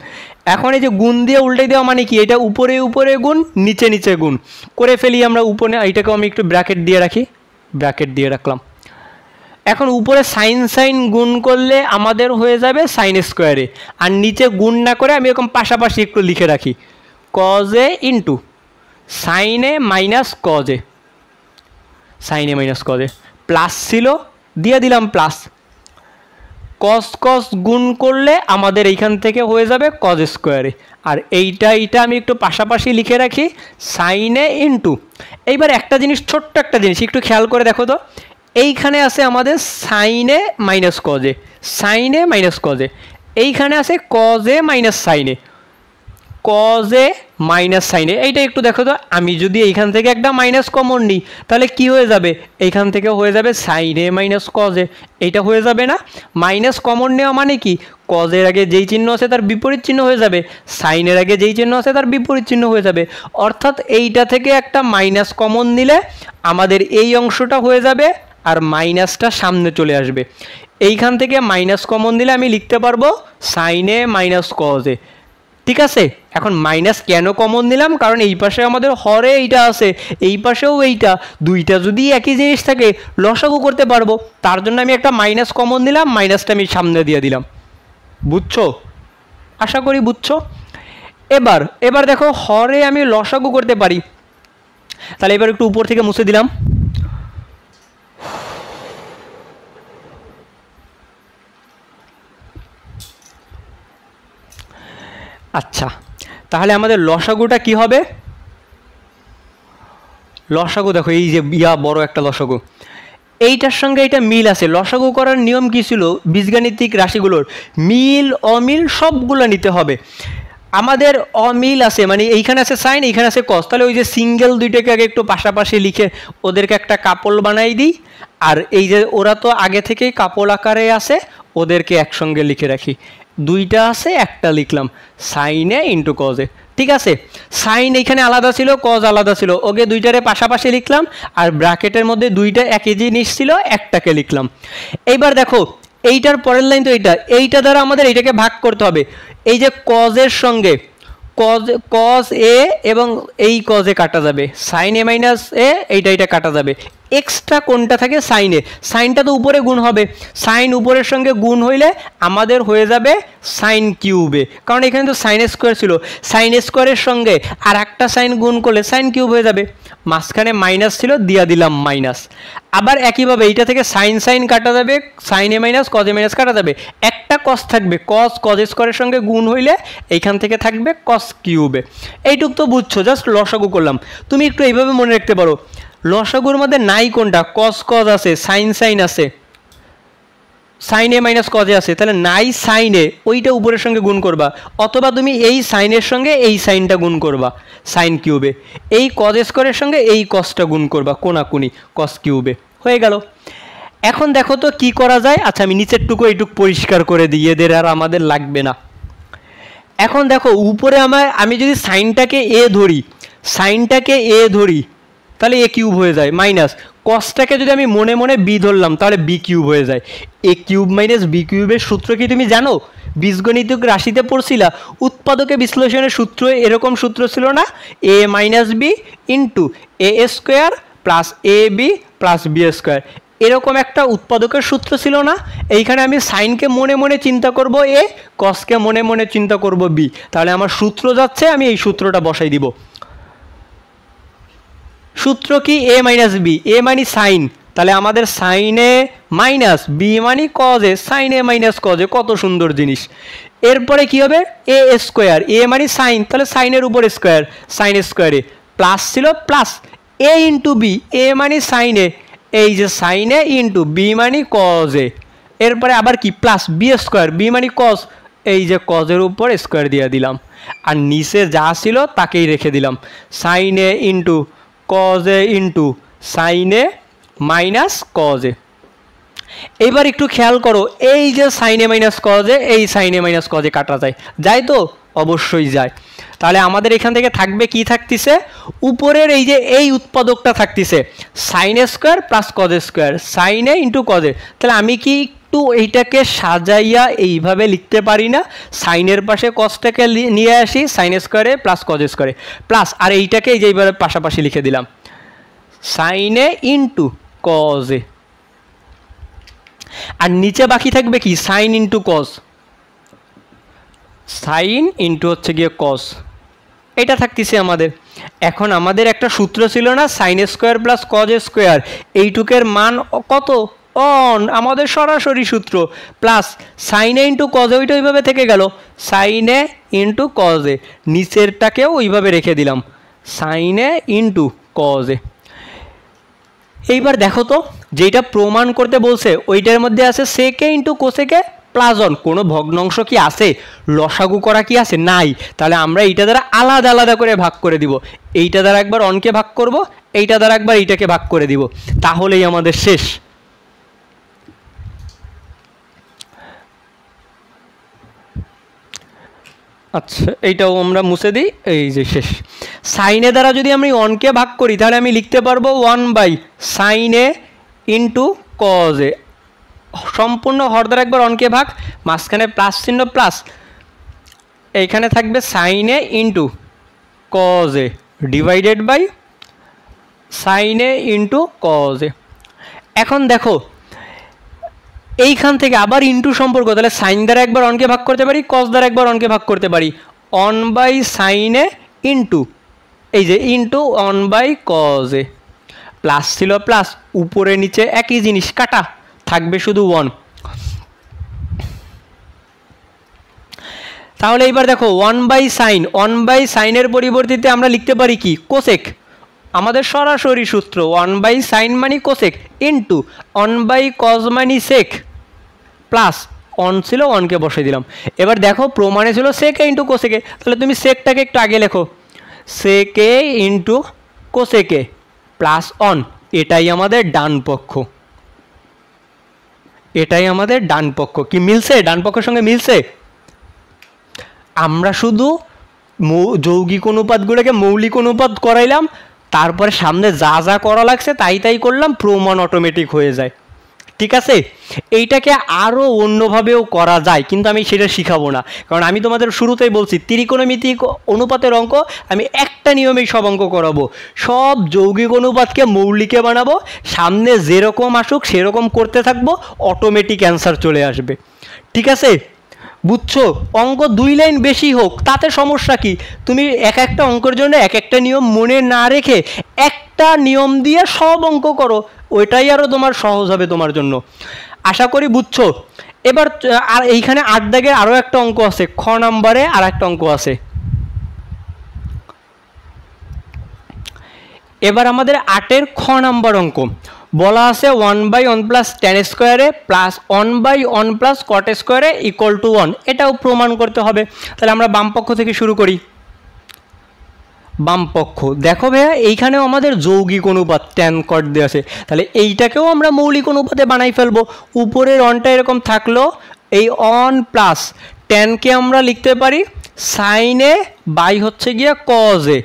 এখন এই যে গুণ দিয়ে উল্টে দেওয়া মানে কি, এটা উপরে উপরে গুণ নিচে নিচে গুণ করে ফেলি আমরা। উপরে এইটাকেও আমি একটু ব্র্যাকেট দিয়ে রাখি, ব্র্যাকেট দিয়ে রাখলাম। এখন উপরে সাইন সাইন গুণ করলে আমাদের হয়ে যাবে সাইন স্কোয়ারে, আর নিচে গুণ না করে আমি এরকম পাশাপাশি একটু লিখে রাখি কজে ইন্টু সাইনে মাইনাস কজে, সাইনে মাইনাস কজে, প্লাস ছিল দিয়ে দিলাম প্লাস, কস কস গুণ করলে আমাদের এইখান থেকে হয়ে যাবে কজ স্কোয়ারে, আর এইটা আমি একটু পাশাপাশি লিখে রাখি সাইনে ইন্টু। এইবার একটা জিনিস, ছোট্ট একটা জিনিস একটু খেয়াল করে দেখো তো, এইখানে আছে আমাদের সাইনে মাইনাস কজে, সাইনে মাইনাস কজে, এইখানে আছে কজে মাইনাস সাইনে, কজে মাইনাস সাইনে। এইটা একটু দেখো তো, আমি যদি এইখান থেকে একটা মাইনাস কমন নিই তাহলে কি হয়ে যাবে, এইখান থেকে হয়ে যাবে সাইনে মাইনাস কজে, এইটা হয়ে যাবে না। মাইনাস কমন নেওয়া মানে কি, কজের আগে যেই চিহ্ন আছে তার বিপরীত চিহ্ন হয়ে যাবে, সাইনের আগে যেই চিহ্ন আছে তার বিপরীত চিহ্ন হয়ে যাবে। অর্থাৎ এইটা থেকে একটা মাইনাস কমন নিলে আমাদের এই অংশটা হয়ে যাবে আর মাইনাসটা সামনে চলে আসবে। এইখান থেকে মাইনাস কমন দিলে আমি লিখতে পারবো সাইনে মাইনাস কজে। ঠিক আছে, এখন মাইনাস কেন কমন নিলাম, কারণ এই পাশে আমাদের হরে এইটা আছে, এই পাশেও এইটা, দুইটা যদি একই জিনিস থাকে লসাগু করতে পারবো, তার জন্য আমি একটা মাইনাস কমন দিলাম, মাইনাসটা আমি সামনে দিয়ে দিলাম। বুঝছো? আশা করি বুঝছো। এবার দেখো হরে আমি লসাগু করতে পারি, তাহলে এবার একটু উপর থেকে মুছে দিলাম। আচ্ছা তাহলে আমাদের লসাগুটা কি হবে, লসাগু দেখো এই যে বড় একটা লসাগু, এইটার সঙ্গে এটা মিল আছে। লসাগু করার নিয়ম কি ছিল, বীজগাণিতিক রাশিগুলোর মিল অমিল সবগুলো নিতে হবে। আমাদের অমিল আছে মানে এইখানে আছে সাইন, এইখানে আছে কস, তাহলে ওই যে সিঙ্গেল দুইটাকে আগে একটু পাশাপাশি লিখে ওদেরকে একটা কাপল বানাই দিই, আর এই যে ওরা তো আগে থেকেই কাপল আকারে আছে ওদেরকে একসঙ্গে লিখে রাখি। দুইটা আছে একটা লিখলাম সাইনে ইন্টু কজে। ঠিক আছে, সাইন এইখানে আলাদা ছিল, কজ আলাদা ছিল, ওকে দুইটারে পাশাপাশি লিখলাম, আর ব্র্যাকেটের মধ্যে দুইটা একই জিনিস ছিল একটাকে লিখলাম। এইবার দেখো এইটার পরের লাইন তো এইটা দ্বারা আমাদের এইটাকে ভাগ করতে হবে। এই যে কজের সঙ্গে কজ এ এবং এই কজে কাটা যাবে, সাইন এ মাইনাস এ এইটা কাটা যাবে। এক্সট্রা কোনটা থাকে, সাইনে, সাইনটা তো উপরে গুণ হবে, সাইন উপরের সঙ্গে গুণ হইলে আমাদের হয়ে যাবে সাইন কিউবে, কারণ এখানে তো সাইন স্কোয়ার ছিল, সাইন স্কোয়ারের সঙ্গে আর একটা সাইন গুণ করলে সাইন কিউব হয়ে যাবে। মাঝখানে মাইনাস ছিল দিয়া দিলাম মাইনাস। আবার একইভাবে এইটা থেকে সাইন সাইন কাটা যাবে, sine A minus cos A minus কাটা যাবে, একটা কস থাকবে, কজ স্কোয়ারের সঙ্গে গুণ হইলে এইখান থেকে থাকবে কস কিউবে। এইটুক তো বুঝছো, জাস্ট লসাগু করলাম। তুমি একটু এইভাবে মনে রাখতে পারো, লসাগুর মধ্যে নাই কোনটা, কজ আছে, সাইন সাইন আছে, সাইন এ মাইনাস কজে আছে, তাহলে নাই সাইনে ওইটা উপরের সঙ্গে গুণ করবা, অথবা তুমি এই সাইনের সঙ্গে এই সাইনটা গুণ করবা সাইন কিউবে, এই কজ স্কোয়ারের সঙ্গে এই কসটা গুণ করবা কোনাকুনি কস কিউবে, হয়ে গেল। এখন দেখো তো কি করা যায়। আচ্ছা আমি নিচের টুকু এইটুক পরিষ্কার করে দিই, এদের আর আমাদের লাগবে না। এখন দেখো উপরে আমি যদি সাইনটাকে এ ধরি তাহলে এ কিউব হয়ে যায়, মাইনাস কসটাকে যদি আমি মনে মনে বি ধরলাম তাহলে বি কিউব হয়ে যায়। এ কিউব মাইনাস বি কিউবের সূত্র কি তুমি জানো? বীজগণিতিক রাশিতে পড়ছিলা, উৎপাদকে বিশ্লেষণের সূত্র এরকম সূত্র ছিল না, এ minus B into A square plus A B plus B square, এরকম একটা উৎপাদকের সূত্র ছিল না। এইখানে আমি সাইনকে মনে মনে চিন্তা করব এ, কসকে মনে মনে চিন্তা করব বি, তাহলে আমার সূত্র যাচ্ছে, আমি এই সূত্রটা বসাই দিব। সূত্র কি, এ মাইনাস বি, এ মানে সাইন তাহলে আমাদের সাইনে মাইনাস বি মানে কজে, সাইনে মাইনাস কজে, কত সুন্দর জিনিস। এরপরে কি হবে এ স্কোয়ার, এ মানে সাইন, তাহলে সাইনের উপর স্কোয়ার, সাইন স্কোয়ারে প্লাস ছিল প্লাস এ ইন্টু বি, এ মানে সাইনে, এই যে সাইনে ইন্টু বি মানে কজে, এরপরে আবার কি প্লাস বি স্কোয়ার, বি মানে কজ, এই যে কজের উপর স্কোয়ার দিয়ে দিলাম, আর নিচে যা ছিল তাকেই রেখে দিলাম, সাইনে ইন্টু কজে ইন্টু সাইনে মাইনাস কজে। এবার একটু খেয়াল করো, এই যে সাইনে মাইনাস কজে, এই সাইনে মাইনাস কজে কাটা যায়, যায় তো? অবশ্যই যায়। তাহলে আমাদের এখান থেকে থাকবে কি থাকতেছে, উপরের এই যে এই উৎপাদকটা থাকতেছে sine square plus cos square, সাইনে ইন্টু কজে। তাহলে আমি কি একটু এইটাকে সাজাইয়া এইভাবে লিখতে পারি না, সাইনের পাশে কজটাকে নিয়ে আসি সাইন স্কোয়ারে প্লাস কজ স্কোয়ারে প্লাস, আর এইটাকে এই যে এইভাবে পাশাপাশি লিখে দিলাম সাইনে ইন্টু কজে, আর নিচে বাকি থাকবে কি sign into cos, sign into হচ্ছে গিয়ে কজ, এটা থাকতেছে আমাদের। এখন আমাদের একটা সূত্র ছিল না sine square plus cos square, এইটুকের মান কত অন, আমাদের সরাসরি সূত্র, প্লাস সাইনে ইন্টু কজে, ওইটা ওইভাবে থেকে গেল সাইনে ইন্টু কজে, নিচেরটাকেও ওইভাবে রেখে দিলাম সাইনে ইন্টু কজে। এইবার দেখো তো যেটা প্রমাণ করতে বলছে ওইটার মধ্যে আছে সেকে ইন্টু কোসেকে প্লাস অন, কোনো ভগ্নাংশ কি আছে, লসাগু করা কি আছে, নাই। তাহলে আমরা এইটা দ্বারা আলাদা আলাদা করে ভাগ করে দিব, এইটা দ্বারা একবার অনকে ভাগ করব, এইটা দ্বারা একবার এইটাকে ভাগ করে দিব, তাহলেই আমাদের শেষ। আচ্ছা এইটাও আমরা মুছে দিই, এই যে শেষ। সাইনে দ্বারা যদি আমি অনকে ভাগ করি তাহলে আমি লিখতে পারবো 1 সাইনে ইন্টু কজে, সম্পূর্ণ হর দ্বারা একবার অনকে ভাগ, মাঝখানে প্লাস চিহ্ন প্লাস, এইখানে থাকবে সাইনে ইন্টু কজে ডিভাইডেড বাই সাইনে ইন্টু কজে। এখন দেখো এইখান থেকে আবার ইন্টু সম্পর্ক, তাহলে সাইন দ্বারা একবার অনকে ভাগ করতে পারি, কজ দ্বারা একবার অনকে ভাগ করতে পারি, 1 সাইনে ইন্টু এই যে ইন্টু 1 কজে, প্লাস ছিল প্লাস, উপরে নিচে একই জিনিস কাটা, থাকবে শুধু 1। তাহলে এইবার দেখো 1 সাইন, 1 সাইনের পরিবর্তিতে আমরা লিখতে পারি কি কোসেক, আমাদের সরাসরি সূত্র 1 সাইন মানে কোসেক ইন্টু 1 কজ মানে সেক, প্লাস অন ছিল অনকে বসে দিলাম। এবার দেখো প্রমাণে ছিল সেকে ইন্টু কোসেকে, তাহলে তুমি সেকটাকে একটু আগে লেখো, সেকে ইন্টু কোসেকে প্লাস অন, এটাই আমাদের ডান পক্ষ, এটাই আমাদের ডান পক্ষ। কি মিলছে? ডান পক্ষের সঙ্গে মিলছে। আমরা শুধু যৌগিক অনুপাতগুলোকে মৌলিক অনুপাত করাইলাম, তারপরে সামনে যা যা করা লাগছে তাই তাই করলাম, প্রমাণ অটোমেটিক হয়ে যায়। ঠিক আছে, এইটাকে আরও অন্যভাবেও করা যায়, কিন্তু আমি সেটা শিখাবো না, কারণ আমি তোমাদের শুরুতেই বলছি ত্রিকোণমিতিক অনুপাতের অঙ্ক আমি একটা নিয়মেই সব অঙ্ক করাবো, সব যৌগিক অনুপাতকে মৌলিকে বানাবো, সামনে যেরকম আসুক সেরকম করতে থাকবো, অটোমেটিক অ্যান্সার চলে আসবে। ঠিক আছে, বুঝছো? অঙ্ক 2 লাইন বেশি হোক তাতে সমস্যা কি, তুমি এক একটা অঙ্কের জন্য এক একটা নিয়ম মনে না রেখে একটা নিয়ম দিয়ে সব অঙ্ক করো, ওইটাই আরও তোমার সহজ হবে তোমার জন্য। আশা করি বুঝছো। এবার আর এইখানে 8 দাগের আরও একটা অঙ্ক আছে, খ নাম্বারে আর একটা অঙ্ক আছে। এবার আমাদের 8-এর খ নাম্বার অঙ্ক বলা আছে 1/1 প্লাস tan স্কোয়ারে প্লাস 1/1 প্লাস cot স্কোয়ারে ইকুয়াল টু 1, এটাও প্রমাণ করতে হবে। তাহলে আমরা বাম পক্ষ থেকে শুরু করি। বাম পক্ষ দেখো ভাইয়া, এইখানেও আমাদের যৌগিক অনুপাত tan cot দেওয়া আছে, তাহলে এইটাকেও আমরা মৌলিক অনুপাতে বানাই ফেলবো। উপরের অনটা এরকম থাকলো, এই অন প্লাস ট্যানকে আমরা লিখতে পারি সাইনে বাই হচ্ছে গিয়ে কজে,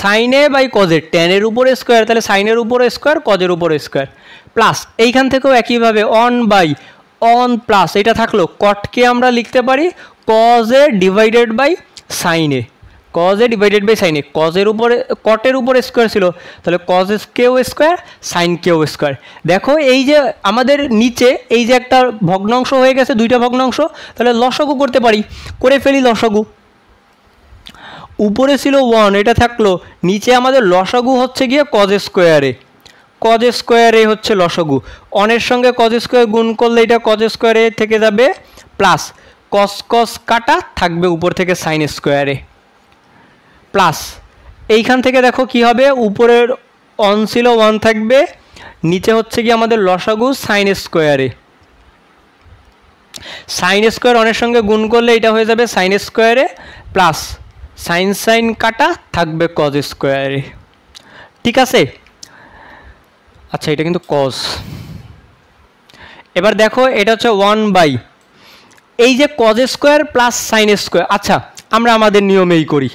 সাইনে বাই কজে, ট্যানের উপরে স্কোয়ার, তাহলে সাইনের উপরে স্কোয়ার কজের উপরে স্কোয়ার, প্লাস এইখান থেকেও একইভাবে অন বাই অন প্লাস এটা থাকলো, কটকে আমরা লিখতে পারি কজে ডিভাইডেড বাই সাইনে, কজে ডিভাইডেড বাই সাইনে, কজের উপরে কটের উপরে স্কোয়ার ছিল, তাহলে কজ কেও স্কোয়ার সাইন কেও স্কোয়ার। দেখো এই যে আমাদের নিচে এই যে একটা ভগ্নাংশ হয়ে গেছে, দুইটা ভগ্নাংশ, তাহলে লসাগু করতে পারি, করে ফেলি লসাগু। উপরে ছিল 1, এটা থাকলো, নিচে আমাদের লসাগু হচ্ছে গিয়ে কজ স্কোয়ারে, কজ স্কোয়ার এ হচ্ছে লসাগু, অনের সঙ্গে কজ স্কোয়ার গুণ করলে এটা কজ স্কোয়ার এ থেকে যাবে প্লাস কস কস কাটা থাকবে উপর থেকে সাইন স্কোয়ারে প্লাস এইখান থেকে দেখো কি হবে, উপরের অন ছিল 1 থাকবে, নিচে হচ্ছে কি আমাদের লসাগু সাইন স্কোয়ারে, সাইন স্কোয়ার অনের সঙ্গে গুণ করলে এটা হয়ে যাবে সাইন স্কোয়ারে প্লাস সাইন সাইন কাটা থাকবে কজ স্কোয়ারে। ঠিক আছে, আচ্ছা এটা কিন্তু কজ। এবার দেখো এটা হচ্ছে 1 বাই এই যে cause square plus sine square. আচ্ছা আমরা আমাদের নিয়মেই করি,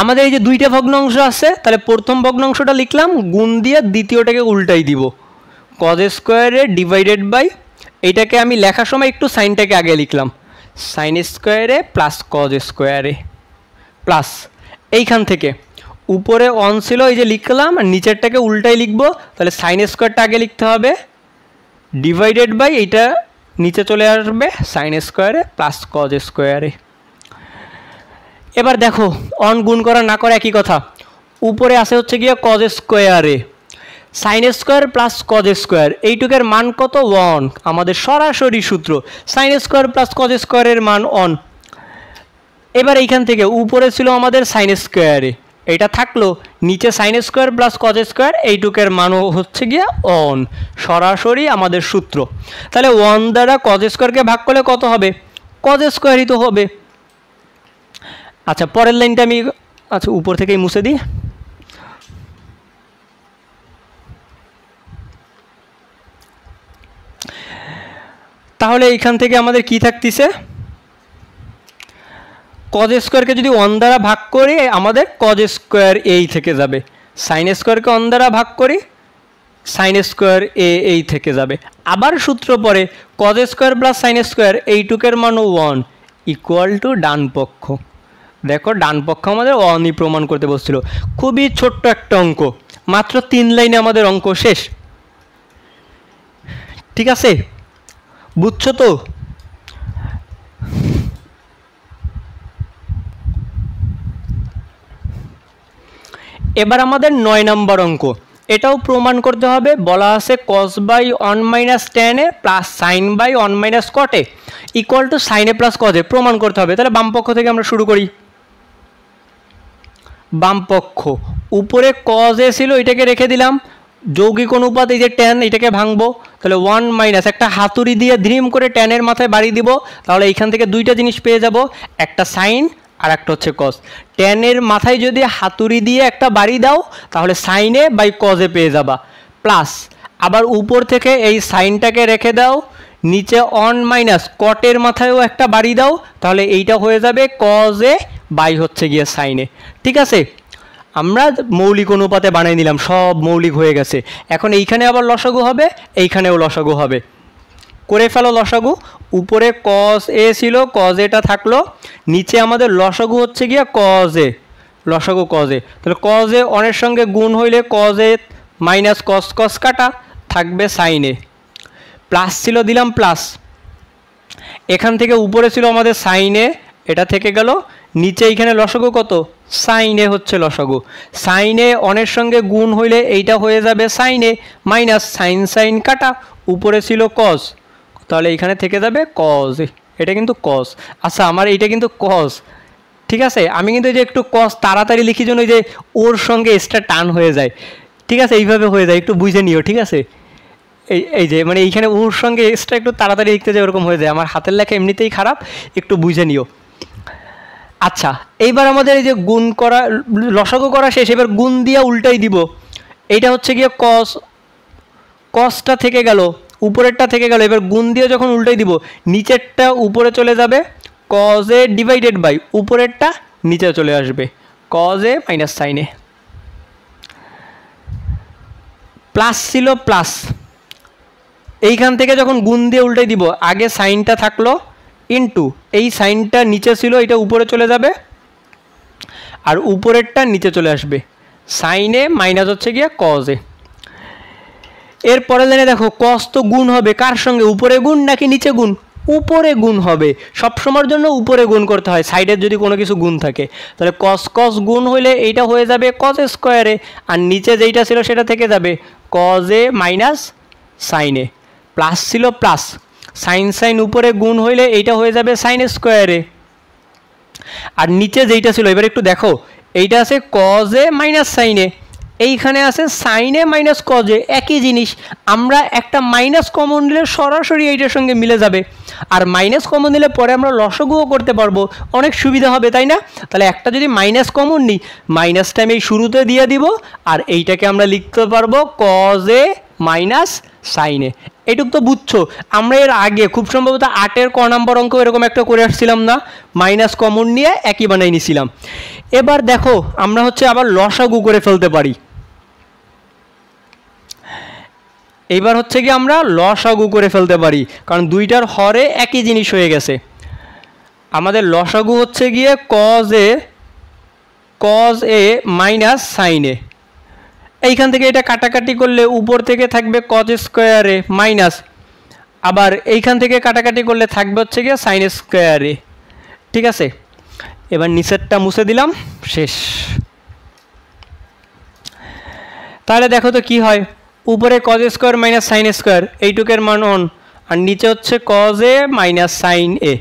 আমাদের এই যে দুইটা ভগ্নাংশ আছে, তাহলে প্রথম ভগ্নাংশটা লিখলাম, গুণ দিয়ে দ্বিতীয়টাকে উল্টাই দিব, কজ স্কোয়ারে ডিভাইডেড বাই, এইটাকে আমি লেখার সময় একটু সাইনটাকে আগে লিখলাম, সাইন স্কোয়ারে প্লাস কজ স্কোয়ারে প্লাস এইখান থেকে উপরে অন ছিল এই যে লিখলাম, আর নিচেরটাকে উল্টাই লিখবো, তাহলে সাইন স্কোয়ারটা আগে লিখতে হবে ডিভাইডেড বাই এইটা নিচে চলে আসবে সাইন স্কোয়ারে প্লাস কজ স্কোয়ারে। এবার দেখো অন গুণ করা না করা একই কথা, উপরে আসে হচ্ছে গিয়ে কজ স্কোয়ারে, sine square plus cos square, এইটুকের মান কত 1, আমাদের সরাসরি সূত্র সাইন স্কোয়ার প্লাস কজ স্কোয়ারের মান 1। এবার এইখান থেকে উপরে ছিল আমাদের সাইন স্কোয়ারে, এটা থাকলো, নিচে sine square plus cos square, এইটুকের মানও হচ্ছে গিয়ে 1, সরাসরি আমাদের সূত্র। তাহলে 1 দ্বারা কজ স্কোয়ারকে ভাগ করলে কত হবে, কজ স্কোয়ারই তো হবে। আচ্ছা পরের লাইনটা আমি আচ্ছা উপর থেকেই মুছে দিই, তাহলে এইখান থেকে আমাদের কি থাকতেছে, কজ স্কোয়ারকে যদি 1 দ্বারা ভাগ করি আমাদের কজ স্কোয়ার এই থেকে যাবে, সাইন স্কোয়ারকে 1 দ্বারা ভাগ করি সাইন স্কোয়ার এই থেকে যাবে। আবার সূত্র পরে cos square plus sine square, এইটুকের মানও 1 ইকুয়াল টু ডান পক্ষ। দেখো ডান পক্ষ আমাদের 1ই প্রমাণ করতে বসছিল, খুবই ছোট্ট একটা অঙ্ক, মাত্র 3 লাইনে আমাদের অঙ্ক শেষ। ঠিক আছে, বুঝছো তো? এবার আমাদের 9 নম্বর অঙ্ক, এটাও প্রমাণ করতে হবে, বলা আছে cos by 1 minus tan A plus sine by 1 minus cot A equal to sine A plus cos A প্রমাণ করতে হবে। তাহলে বাম পক্ষ থেকে আমরা শুরু করি। বাম পক্ষ উপরে cos এ ছিল, এটাকে রেখে দিলাম, যৌগিক অনুপাত এই যে tan, এটাকে ভাঙবো, তাহলে 1 মাইনাস একটা হাতুড়ি দিয়ে ধ্রিম করে tan এর মাথায় বাড়ি দিব, তাহলে এইখান থেকে দুইটা জিনিস পেয়ে যাব, একটা সাইন আর একটা হচ্ছে cos। tan এর মাথায় যদি হাতুড়ি দিয়ে একটা বাড়ি দাও তাহলে সাইন এ বাই cos এ পেয়ে যাবা, প্লাস আবার উপর থেকে এই সাইনটাকে রেখে দাও, নিচে 1 মাইনাস cot এর মাথায়ও একটা বাড়ি দাও, তাহলে এইটা হয়ে যাবে cos এ বাই হচ্ছে গিয়ে সাইন এ। ঠিক আছে, আমরা মৌলিক অনুপাতে বানিয়ে নিলাম, সব মৌলিক হয়ে গেছে। এখন এইখানে আবার লসাগু হবে, এইখানেও লসাগু হবে, করে ফেলো লসাগু। উপরে cos এ ছিল, cos এটা থাকলো, নিচে আমাদের লসাগু হচ্ছে গিয়ে cos এ, লসাগু cos এ, তাহলে cos এ অনের সঙ্গে গুণ হইলে cos এ মাইনাস cos cos কাটা থাকবে সাইন এ, প্লাস ছিল দিলাম প্লাস, এখান থেকে উপরে ছিল আমাদের সাইন এ, এটা থেকে গেল, নিচে এইখানে লসাগু কত সাইন এ হচ্ছে লসাগু, সাইন এ অনের সঙ্গে গুণ হইলে এইটা হয়ে যাবে sine A minus sign sine কাটা, উপরে ছিল cos, তাহলে এইখানে থেকে যাবে cos এ, এটা কিন্তু cos। আচ্ছা আমার এইটা কিন্তু cos, ঠিক আছে, আমি কিন্তু এই যে একটু cos তাড়াতাড়ি লিখি জন্য এই যে ওর সঙ্গে এক্সট্রা টান হয়ে যায়, ঠিক আছে, এইভাবে হয়ে যায়, একটু বুঝে নিও। ঠিক আছে, এই যে মানে এইখানে ওর সঙ্গে এক্সট্রা একটু তাড়াতাড়ি লিখতে যায়, ওরকম হয়ে যায়, আমার হাতের লেখা এমনিতেই খারাপ, একটু বুঝে নিও। আচ্ছা এইবার আমাদের এই যে গুণ করা লসাগু করা শেষ, এবার গুণ দিয়ে উল্টাই দিব, এইটা হচ্ছে গিয়ে cos, cosটা থেকে গেল, উপরেরটা থেকে গেল, এবার গুণ দিয়ে যখন উল্টাই দিব নিচেরটা উপরে চলে যাবে, cos এ ডিভাইডেড বাই উপরেরটা নিচে চলে আসবে, cos A minus sine A, plus ছিল প্লাস, এইখান থেকে যখন গুণ দিয়ে উল্টাই দিব আগে সাইনটা থাকলো ইনটু এই সাইনটা নিচে ছিল, এটা উপরে চলে যাবে আর উপরেরটা নিচে চলে আসবে, সাইন এ মাইনাস হচ্ছে গিয়ে cos এ। এরপরে লাইনে দেখো cos তো গুণ হবে কার সঙ্গে, উপরে গুণ নাকি নিচে গুণ, উপরে গুণ হবে, সবসময়ের জন্য উপরে গুণ করতে হয় সাইডের যদি কোনো কিছু গুণ থাকে। তাহলে কস কস গুণ হইলে এইটা হয়ে যাবে কস স্কোয়ারে, আর নিচে যেইটা ছিল সেটা থেকে যাবে cos A minus sine A, plus ছিল প্লাস, সাইন সাইন উপরে গুণ হইলে এইটা হয়ে যাবে সাইন স্কোয়ারে, আর নিচে যেইটা ছিল এবার একটু দেখো, এইটা আছে cos A minus sine A, এইখানে আছে sine A minus cos A, একই জিনিস। আমরা একটা মাইনাস কমন নিলে সরাসরি এইটার সঙ্গে মিলে যাবে, আর মাইনাস কমন নিলে পরে আমরা লসাগুও করতে পারবো, অনেক সুবিধা হবে, তাই না? তাহলে একটা যদি মাইনাস কমন নিই, মাইনাসটা আমি এই শুরুতে দিয়ে দিব, আর এইটাকে আমরা লিখতে পারবো কজ এ মাইনাস সাইন এ। এইটুক তো বুঝছো। আমরা এর আগে খুব সম্ভবত 8-এর ক নাম্বার অঙ্ক এরকম একটা করে আসছিলাম না, মাইনাস কমন নিয়ে একই বানাই নিছিলাম। এবার দেখো আমরা হচ্ছে আবার লসাগু করে ফেলতে পারি। এইবার হচ্ছে কি আমরা লসাগু করে ফেলতে পারি, কারণ দুইটার হরে একই জিনিস হয়ে গেছে। আমাদের লসাগু হচ্ছে গিয়ে কজ এ মাইনাস সাইন এ, এইখান থেকে এটা কাটাকাটি করলে উপর থেকে থাকবে কজ স্কোয়ারে মাইনাস, আবার এইখান থেকে কাটাকাটি করলে থাকবে হচ্ছে গিয়ে সাইন স্কোয়ারে। ঠিক আছে, এবার নিচেরটা মুছে দিলাম, শেষ। তাহলে দেখো তো কি হয়, উপরে cos square minus sine square এইটুকের মান 1, আর নিচে হচ্ছে cos A minus sine A.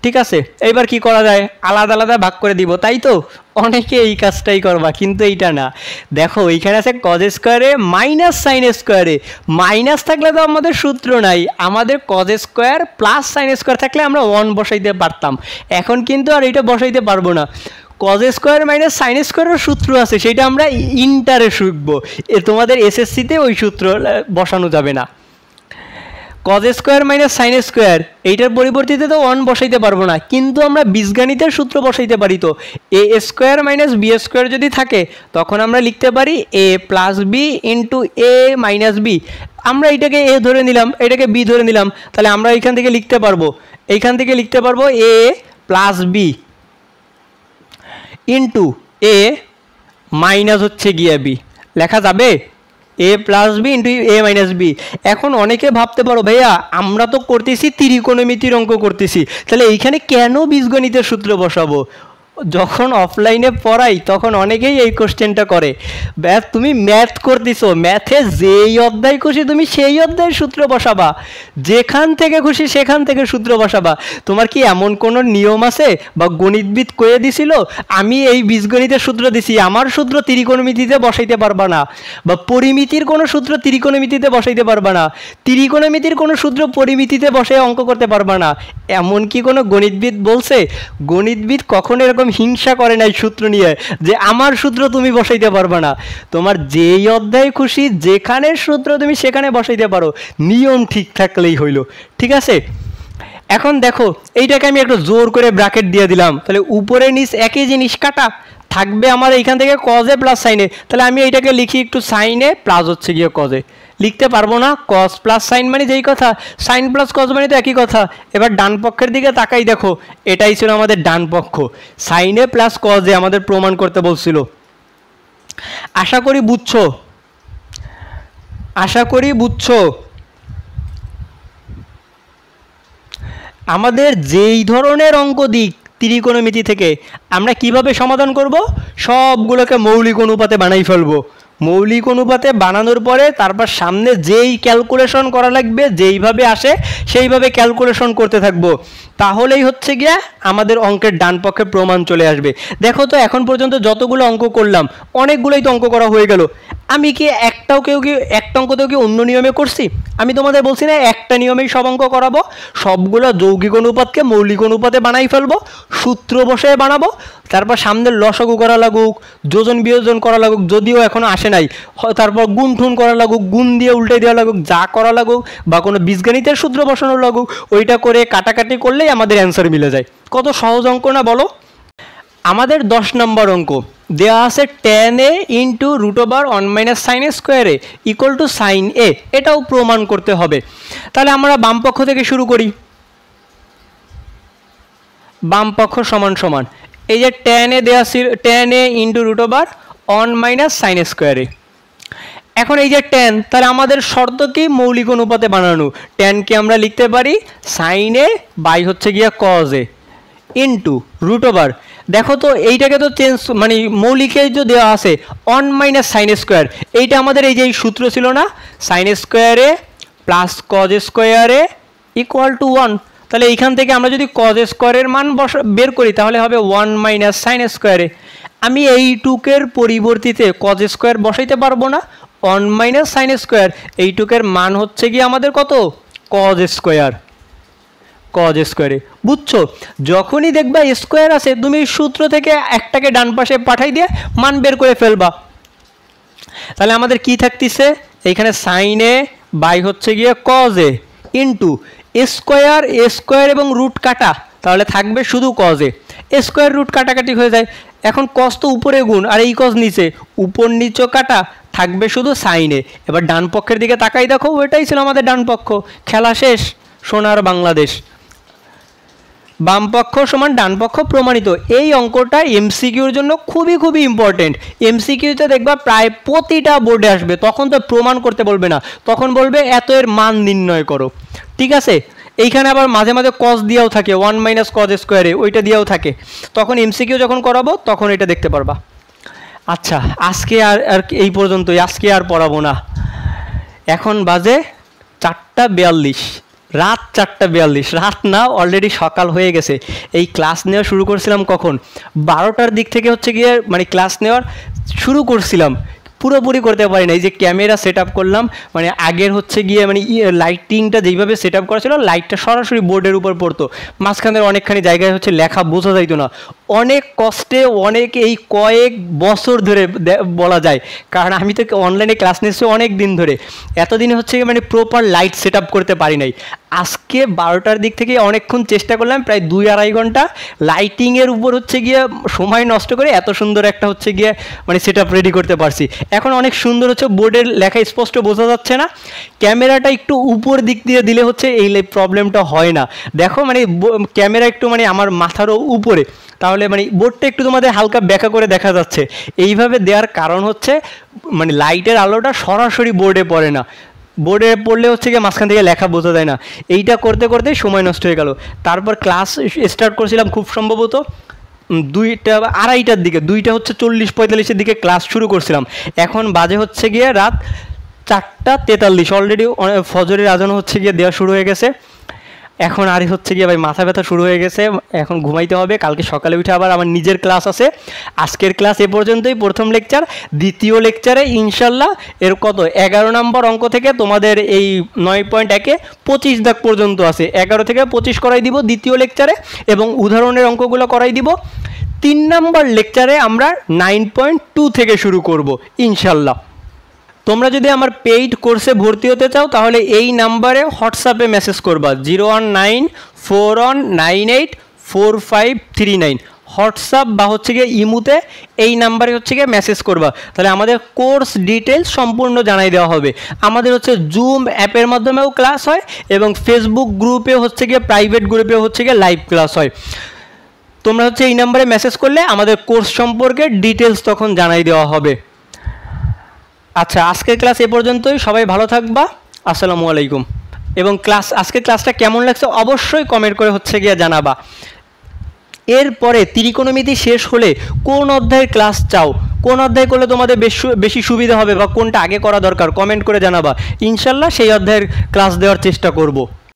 ঠিক আছে, এইবার কি করা যায়, আলাদা আলাদা ভাগ করে দিব, তাই তো? অনেকে এই কাজটাই করবা, কিন্তু এইটা না। দেখো এইখানে আছে কজ স্কোয়ারে মাইনাস সাইন স্কোয়ারে, মাইনাস থাকলে তো আমাদের সূত্র নাই, আমাদের cause square plus sine square থাকলে আমরা 1 বসাইতে পারতাম, এখন কিন্তু আর এইটা বসাইতে পারবো না। কজ স্কোয়ার মাইনাস সাইন স্কোয়ারের সূত্র আছে, সেটা আমরা ইন্টারে শিখবো, তোমাদের এসএসসিতে ওই সূত্র বসানো যাবে না। Cause square minus sine square এইটার পরিবর্তিতে তো 1 বসাইতে পারবো না, কিন্তু আমরা বীজগণিতের সূত্র বসাইতে পারি। তো এ স্কোয়ার মাইনাস বি স্কোয়ার যদি থাকে তখন আমরা লিখতে পারি এ প্লাস বি ইন্টু এ মাইনাস বি। আমরা এইটাকে এ ধরে নিলাম, এটাকে বি ধরে নিলাম, তাহলে আমরা এইখান থেকে লিখতে পারবো এ প্লাস বি ইন্টু এ মাইনাস হচ্ছে গিয়ে বি, লেখা যাবে এ প্লাস বি ইন্টু এ মাইনাস বি। এখন অনেকে ভাবতে পারো ভাইয়া আমরা তো করতেছি ত্রিকোণমিতির অঙ্ক করতেছি, তাহলে এইখানে কেন বীজগণিতের সূত্র বসাবো? যখন অফলাইনে পড়াই তখন অনেকেই এই কোশ্চেনটা করে, ব্যাস তুমি ম্যাথ করতেছো, ম্যাথে যেই অধ্যায় খুশি তুমি সেই অধ্যায়ের সূত্র বসাবা, যেখান থেকে খুশি সেখান থেকে সূত্র বসাবা। তোমার কি এমন কোনো নিয়ম আছে বা গণিতবিদ কয়ে দিছিল আমি এই বীজগণিতের সূত্র দিছি, আমার সূত্র ত্রিকোণমিতিতে বসাইতে পারবা না, বা পরিমিতির কোনো সূত্র ত্রিকোণমিতিতে বসাইতে পারবা না, ত্রিকোণমিতির কোনো সূত্র পরিমিতিতে বসে অঙ্ক করতে পারবা না, এমন কি কোনো গণিতবিদ বলছে? গণিতবিদ কখনো এরকম হিংসা করে নাই সূত্র নিয়ে যে আমার সূত্র তুমি বসাইতে পারবে না। তোমার যেই অধ্যায় খুশি যেখানে সূত্র তুমি সেখানে বসাইতে পারো, নিয়ম ঠিক থাকলেই হইল। ঠিক আছে, এখন দেখো এইটাকে আমি একটু জোর করে ব্র্যাকেট দিয়ে দিলাম, তাহলে উপরে নিচ একই জিনিস কাটা থাকবে আমার এইখান থেকে কজে প্লাস সাইনে, তাহলে আমি এইটাকে লিখি একটু সাইনে প্লাস হচ্ছে গিয়ে কজে, লিখতে পারবো না? কজ প্লাস সাইন মানে যেই কথা, সাইন প্লাস কজ মানে তো একই কথা। এবার ডান পক্ষের দিকে তাকাই, দেখো এটাই ছিল আমাদের ডান পক্ষ, সাইনে প্লাস কজে আমাদের প্রমাণ করতে বলছিল। আশা করি বুঝছো। আমাদের যেই ধরনের অঙ্ক দিক ত্রিকোণমিতি থেকে আমরা কিভাবে সমাধান করব, সবগুলোকে মৌলিক অনুপাতে বানাই ফেলবো। মৌলিক অনুপাতে বানানোর পরে তারপর সামনে যেই ক্যালকুলেশন করা লাগবে, যেইভাবে আসে সেইভাবে ক্যালকুলেশন করতে থাকবো, তাহলেই হচ্ছে গিয়া আমাদের অঙ্কের ডান পক্ষে প্রমাণ চলে আসবে। দেখো তো এখন পর্যন্ত যতগুলো অঙ্ক করলাম অনেকগুলোই তো অঙ্ক করা হয়ে গেল, আমি কি একটা অঙ্কতেও কি অন্য নিয়মে করছি? আমি তোমাদের বলছি না একটা নিয়মেই সব অঙ্ক করাবো, সবগুলো যৌগিক অনুপাতকে মৌলিক অনুপাতে বানাই ফেলবো, সূত্র বসে বানাবো, তারপর সামনের লসাগু করা লাগুক, যোজন বিয়োজন করা লাগুক, যদিও এখনো আসে নাই, তারপর গুণ ঠুন করা লাগুক, গুণ দিয়ে উল্টে দেওয়া লাগুক, যা করা লাগুক, বা কোনো বীজগণিতের সূত্র বসানো লাগুক, ওইটা করে কাটাকাটি করলেই আমাদের অ্যান্সার মিলে যায়। কত সহজ অঙ্ক না বলো? আমাদের 10 নম্বর অঙ্ক দেওয়া আছে tan a into √1 - sin a স্কোয়ারে ইকুয়াল টু সাইন এ, এটাও প্রমাণ করতে হবে। তাহলে আমরা বাম পক্ষ থেকে শুরু করি। বাম পক্ষ সমান সমান এই যে tan a দেওয়া ছিল, tan a into √1 - sin a স্কোয়ারে। এখন এই যে tan, তাহলে আমাদের শর্ত কি মৌলিক অনুপাতে বানানো। tanকে আমরা লিখতে পারি sin a বাই হচ্ছে গিয়া cos a into root over, দেখো তো এইটাকে তো চেঞ্জ মানে মৌলিকে যে দেওয়া আছে 1 মাইনাস সাইন স্কোয়ার, এইটা আমাদের এই যে সূত্র ছিল না, সাইন স্কোয়ারে প্লাস কজ স্কোয়ারে ইকুয়াল টু 1, তাহলে এইখান থেকে আমরা যদি কজ স্কোয়ারের মান বের করি তাহলে হবে 1 মাইনাস সাইন স্কোয়ারে। আমি এইটুকের পরিবর্তিতে কজ স্কোয়ার বসাইতে পারবো না, 1 মাইনাস সাইন স্কোয়ার, এইটুকের মান হচ্ছে গিয়ে আমাদের কত কজ স্কোয়ার, কজ স্কোয়ারে। বুঝছো, যখনই দেখবা স্কোয়ার আছে তুমি সূত্র থেকে একটাকে ডান পাশে পাঠাই দিয়ে মান বের করে ফেলবা। তাহলে আমাদের কি থাকতেছে এইখানে সাইন এ বাই হচ্ছে গিয়ে কজ এ ইন্টু স্কোয়ার, স্কোয়ার এবং রুট কাটা, তাহলে থাকবে শুধু কজ এ, স্কোয়ার রুট কাটাকাটি হয়ে যায়। এখন কজ তো উপরে গুণ আর এই কজ নিচে, উপর নিচে কাটা, থাকবে শুধু সাইনে। এবার ডান পক্ষের দিকে তাকাই দেখো, ওইটাই ছিল আমাদের ডান পক্ষ, খেলা শেষ, সোনার বাংলাদেশ। বাম পক্ষ সমান ডান পক্ষ প্রমাণিত। এই অঙ্কটা এমসিকিউর জন্য খুবই খুবই ইম্পর্টেন্ট। এমসিকিউতে দেখবা প্রায় প্রতিটা বোর্ডে আসবে, তখন তো প্রমাণ করতে বলবে না, তখন বলবে এত এর মান নির্ণয় করো, ঠিক আছে। এইখানে আবার মাঝে মাঝে কজ দিয়েও থাকে 1 মাইনাস কজ স্কোয়ারে, ওইটা দিয়েও থাকে, তখন এমসিকিউ যখন করাবো তখন এটা দেখতে পারবা। আচ্ছা, আজকে আর এই পর্যন্তই, আজকে আর পড়াবো না। এখন বাজে 4:42, রাত 4:42, রাত না অলরেডি সকাল হয়ে গেছে। এই ক্লাস নেওয়া শুরু করছিলাম কখন 12টার দিক থেকে হচ্ছে গিয়ে মানে ক্লাস নেওয়ার শুরু করছিলাম, পুরোপুরি করতে পারি না। এই যে ক্যামেরা সেট আপ করলাম, মানে আগের হচ্ছে গিয়ে মানে লাইটিংটা যেইভাবে সেট আপ করা ছিল লাইটটা সরাসরি বোর্ডের উপর পড়তো, মাঝখানের অনেকখানি জায়গায় হচ্ছে লেখা বোঝা যাইতো না, অনেক কষ্টে অনেক এই কয়েক বছর ধরে বলা যায়, কারণ আমি তো অনলাইনে ক্লাস নিচ্ছি অনেক দিন ধরে, এতদিনে হচ্ছে মানে প্রপার লাইট সেট আপ করতে পারি নাই। আজকে 12টার দিক থেকে অনেকক্ষণ চেষ্টা করলাম, প্রায় 2-2.5 ঘন্টা লাইটিংয়ের উপর হচ্ছে গিয়ে সময় নষ্ট করে এত সুন্দর একটা হচ্ছে গিয়ে মানে সেট আপ রেডি করতে পারছি। এখন অনেক সুন্দর হচ্ছে, বোর্ডের লেখা স্পষ্ট বোঝা যাচ্ছে না, ক্যামেরাটা একটু উপর দিক দিয়ে দিলে হচ্ছে এই প্রবলেমটা হয় না। দেখো মানে ক্যামেরা একটু মানে আমার মাথারও উপরে, তাহলে মানে বোর্ডটা একটু তোমাদের হালকা ব্যাকা করে দেখা যাচ্ছে। এইভাবে দেওয়ার কারণ হচ্ছে মানে লাইটের আলোটা সরাসরি বোর্ডে পড়ে না, বোর্ডে পড়লে হচ্ছে গিয়ে মাঝখান থেকে লেখা বোঝা যায় না। এইটা করতে করতে সময় নষ্ট হয়ে গেল। তারপর ক্লাস স্টার্ট করছিলাম খুব সম্ভবত 2:30টার দিকে, 2টা হচ্ছে 40-45-এর দিকে ক্লাস শুরু করছিলাম। এখন বাজে হচ্ছে গিয়ে রাত 4:43, অলরেডি ফজরের আজান হচ্ছে গিয়ে দেওয়া শুরু হয়ে গেছে। এখন আর হচ্ছে গিয়ে ভাই মাথা ব্যথা শুরু হয়ে গেছে, এখন ঘুমাইতে হবে, কালকে সকালে উঠে আবার আমার নিজের ক্লাস আছে। আজকের ক্লাস এ পর্যন্তই, প্রথম লেকচার। দ্বিতীয় লেকচারে ইনশাল্লাহ এর কত 11 নম্বর অঙ্ক থেকে তোমাদের এই 9.1-এ 25 দাগ পর্যন্ত আছে, 11 থেকে 25 করাই দিব দ্বিতীয় লেকচারে, এবং উদাহরণের অঙ্কগুলো করাই দিব। 3 নম্বর লেকচারে আমরা 9.2 থেকে শুরু করব ইনশাল্লাহ। তোমরা যদি আমার পেইড কোর্সে ভর্তি হতে চাও তাহলে এই নাম্বারে হোয়াটসঅ্যাপে মেসেজ করবা 01941984539, হোয়াটসঅ্যাপ বা হচ্ছে গিয়ে ইমুতে এই নাম্বারে হচ্ছে গিয়ে মেসেজ করবা, তাহলে আমাদের কোর্স ডিটেলস সম্পূর্ণ জানাই দেওয়া হবে। আমাদের হচ্ছে জুম অ্যাপের মাধ্যমেও ক্লাস হয় এবং ফেসবুক গ্রুপে হচ্ছে গিয়ে প্রাইভেট গ্রুপে হচ্ছে গিয়ে লাইভ ক্লাস হয়। তোমরা হচ্ছে এই নাম্বারে মেসেজ করলে আমাদের কোর্স সম্পর্কে ডিটেলস তখন জানাই দেওয়া হবে। আচ্ছা, আজকের ক্লাস এ পর্যন্তই, সবাই ভালো থাকবা, আসসালামু আলাইকুম। এবং আজকের ক্লাসটা কেমন লাগছে অবশ্যই কমেন্ট করে হচ্ছে গিয়ে জানাবা। এরপরে ত্রিকোণমিতি শেষ হলে কোন অধ্যায়ের ক্লাস চাও, কোন অধ্যায় করলে তোমাদের বেশি সুবিধা হবে বা কোনটা আগে করা দরকার কমেন্ট করে জানাবা, ইনশাল্লাহ সেই অধ্যায়ের ক্লাস দেওয়ার চেষ্টা করব।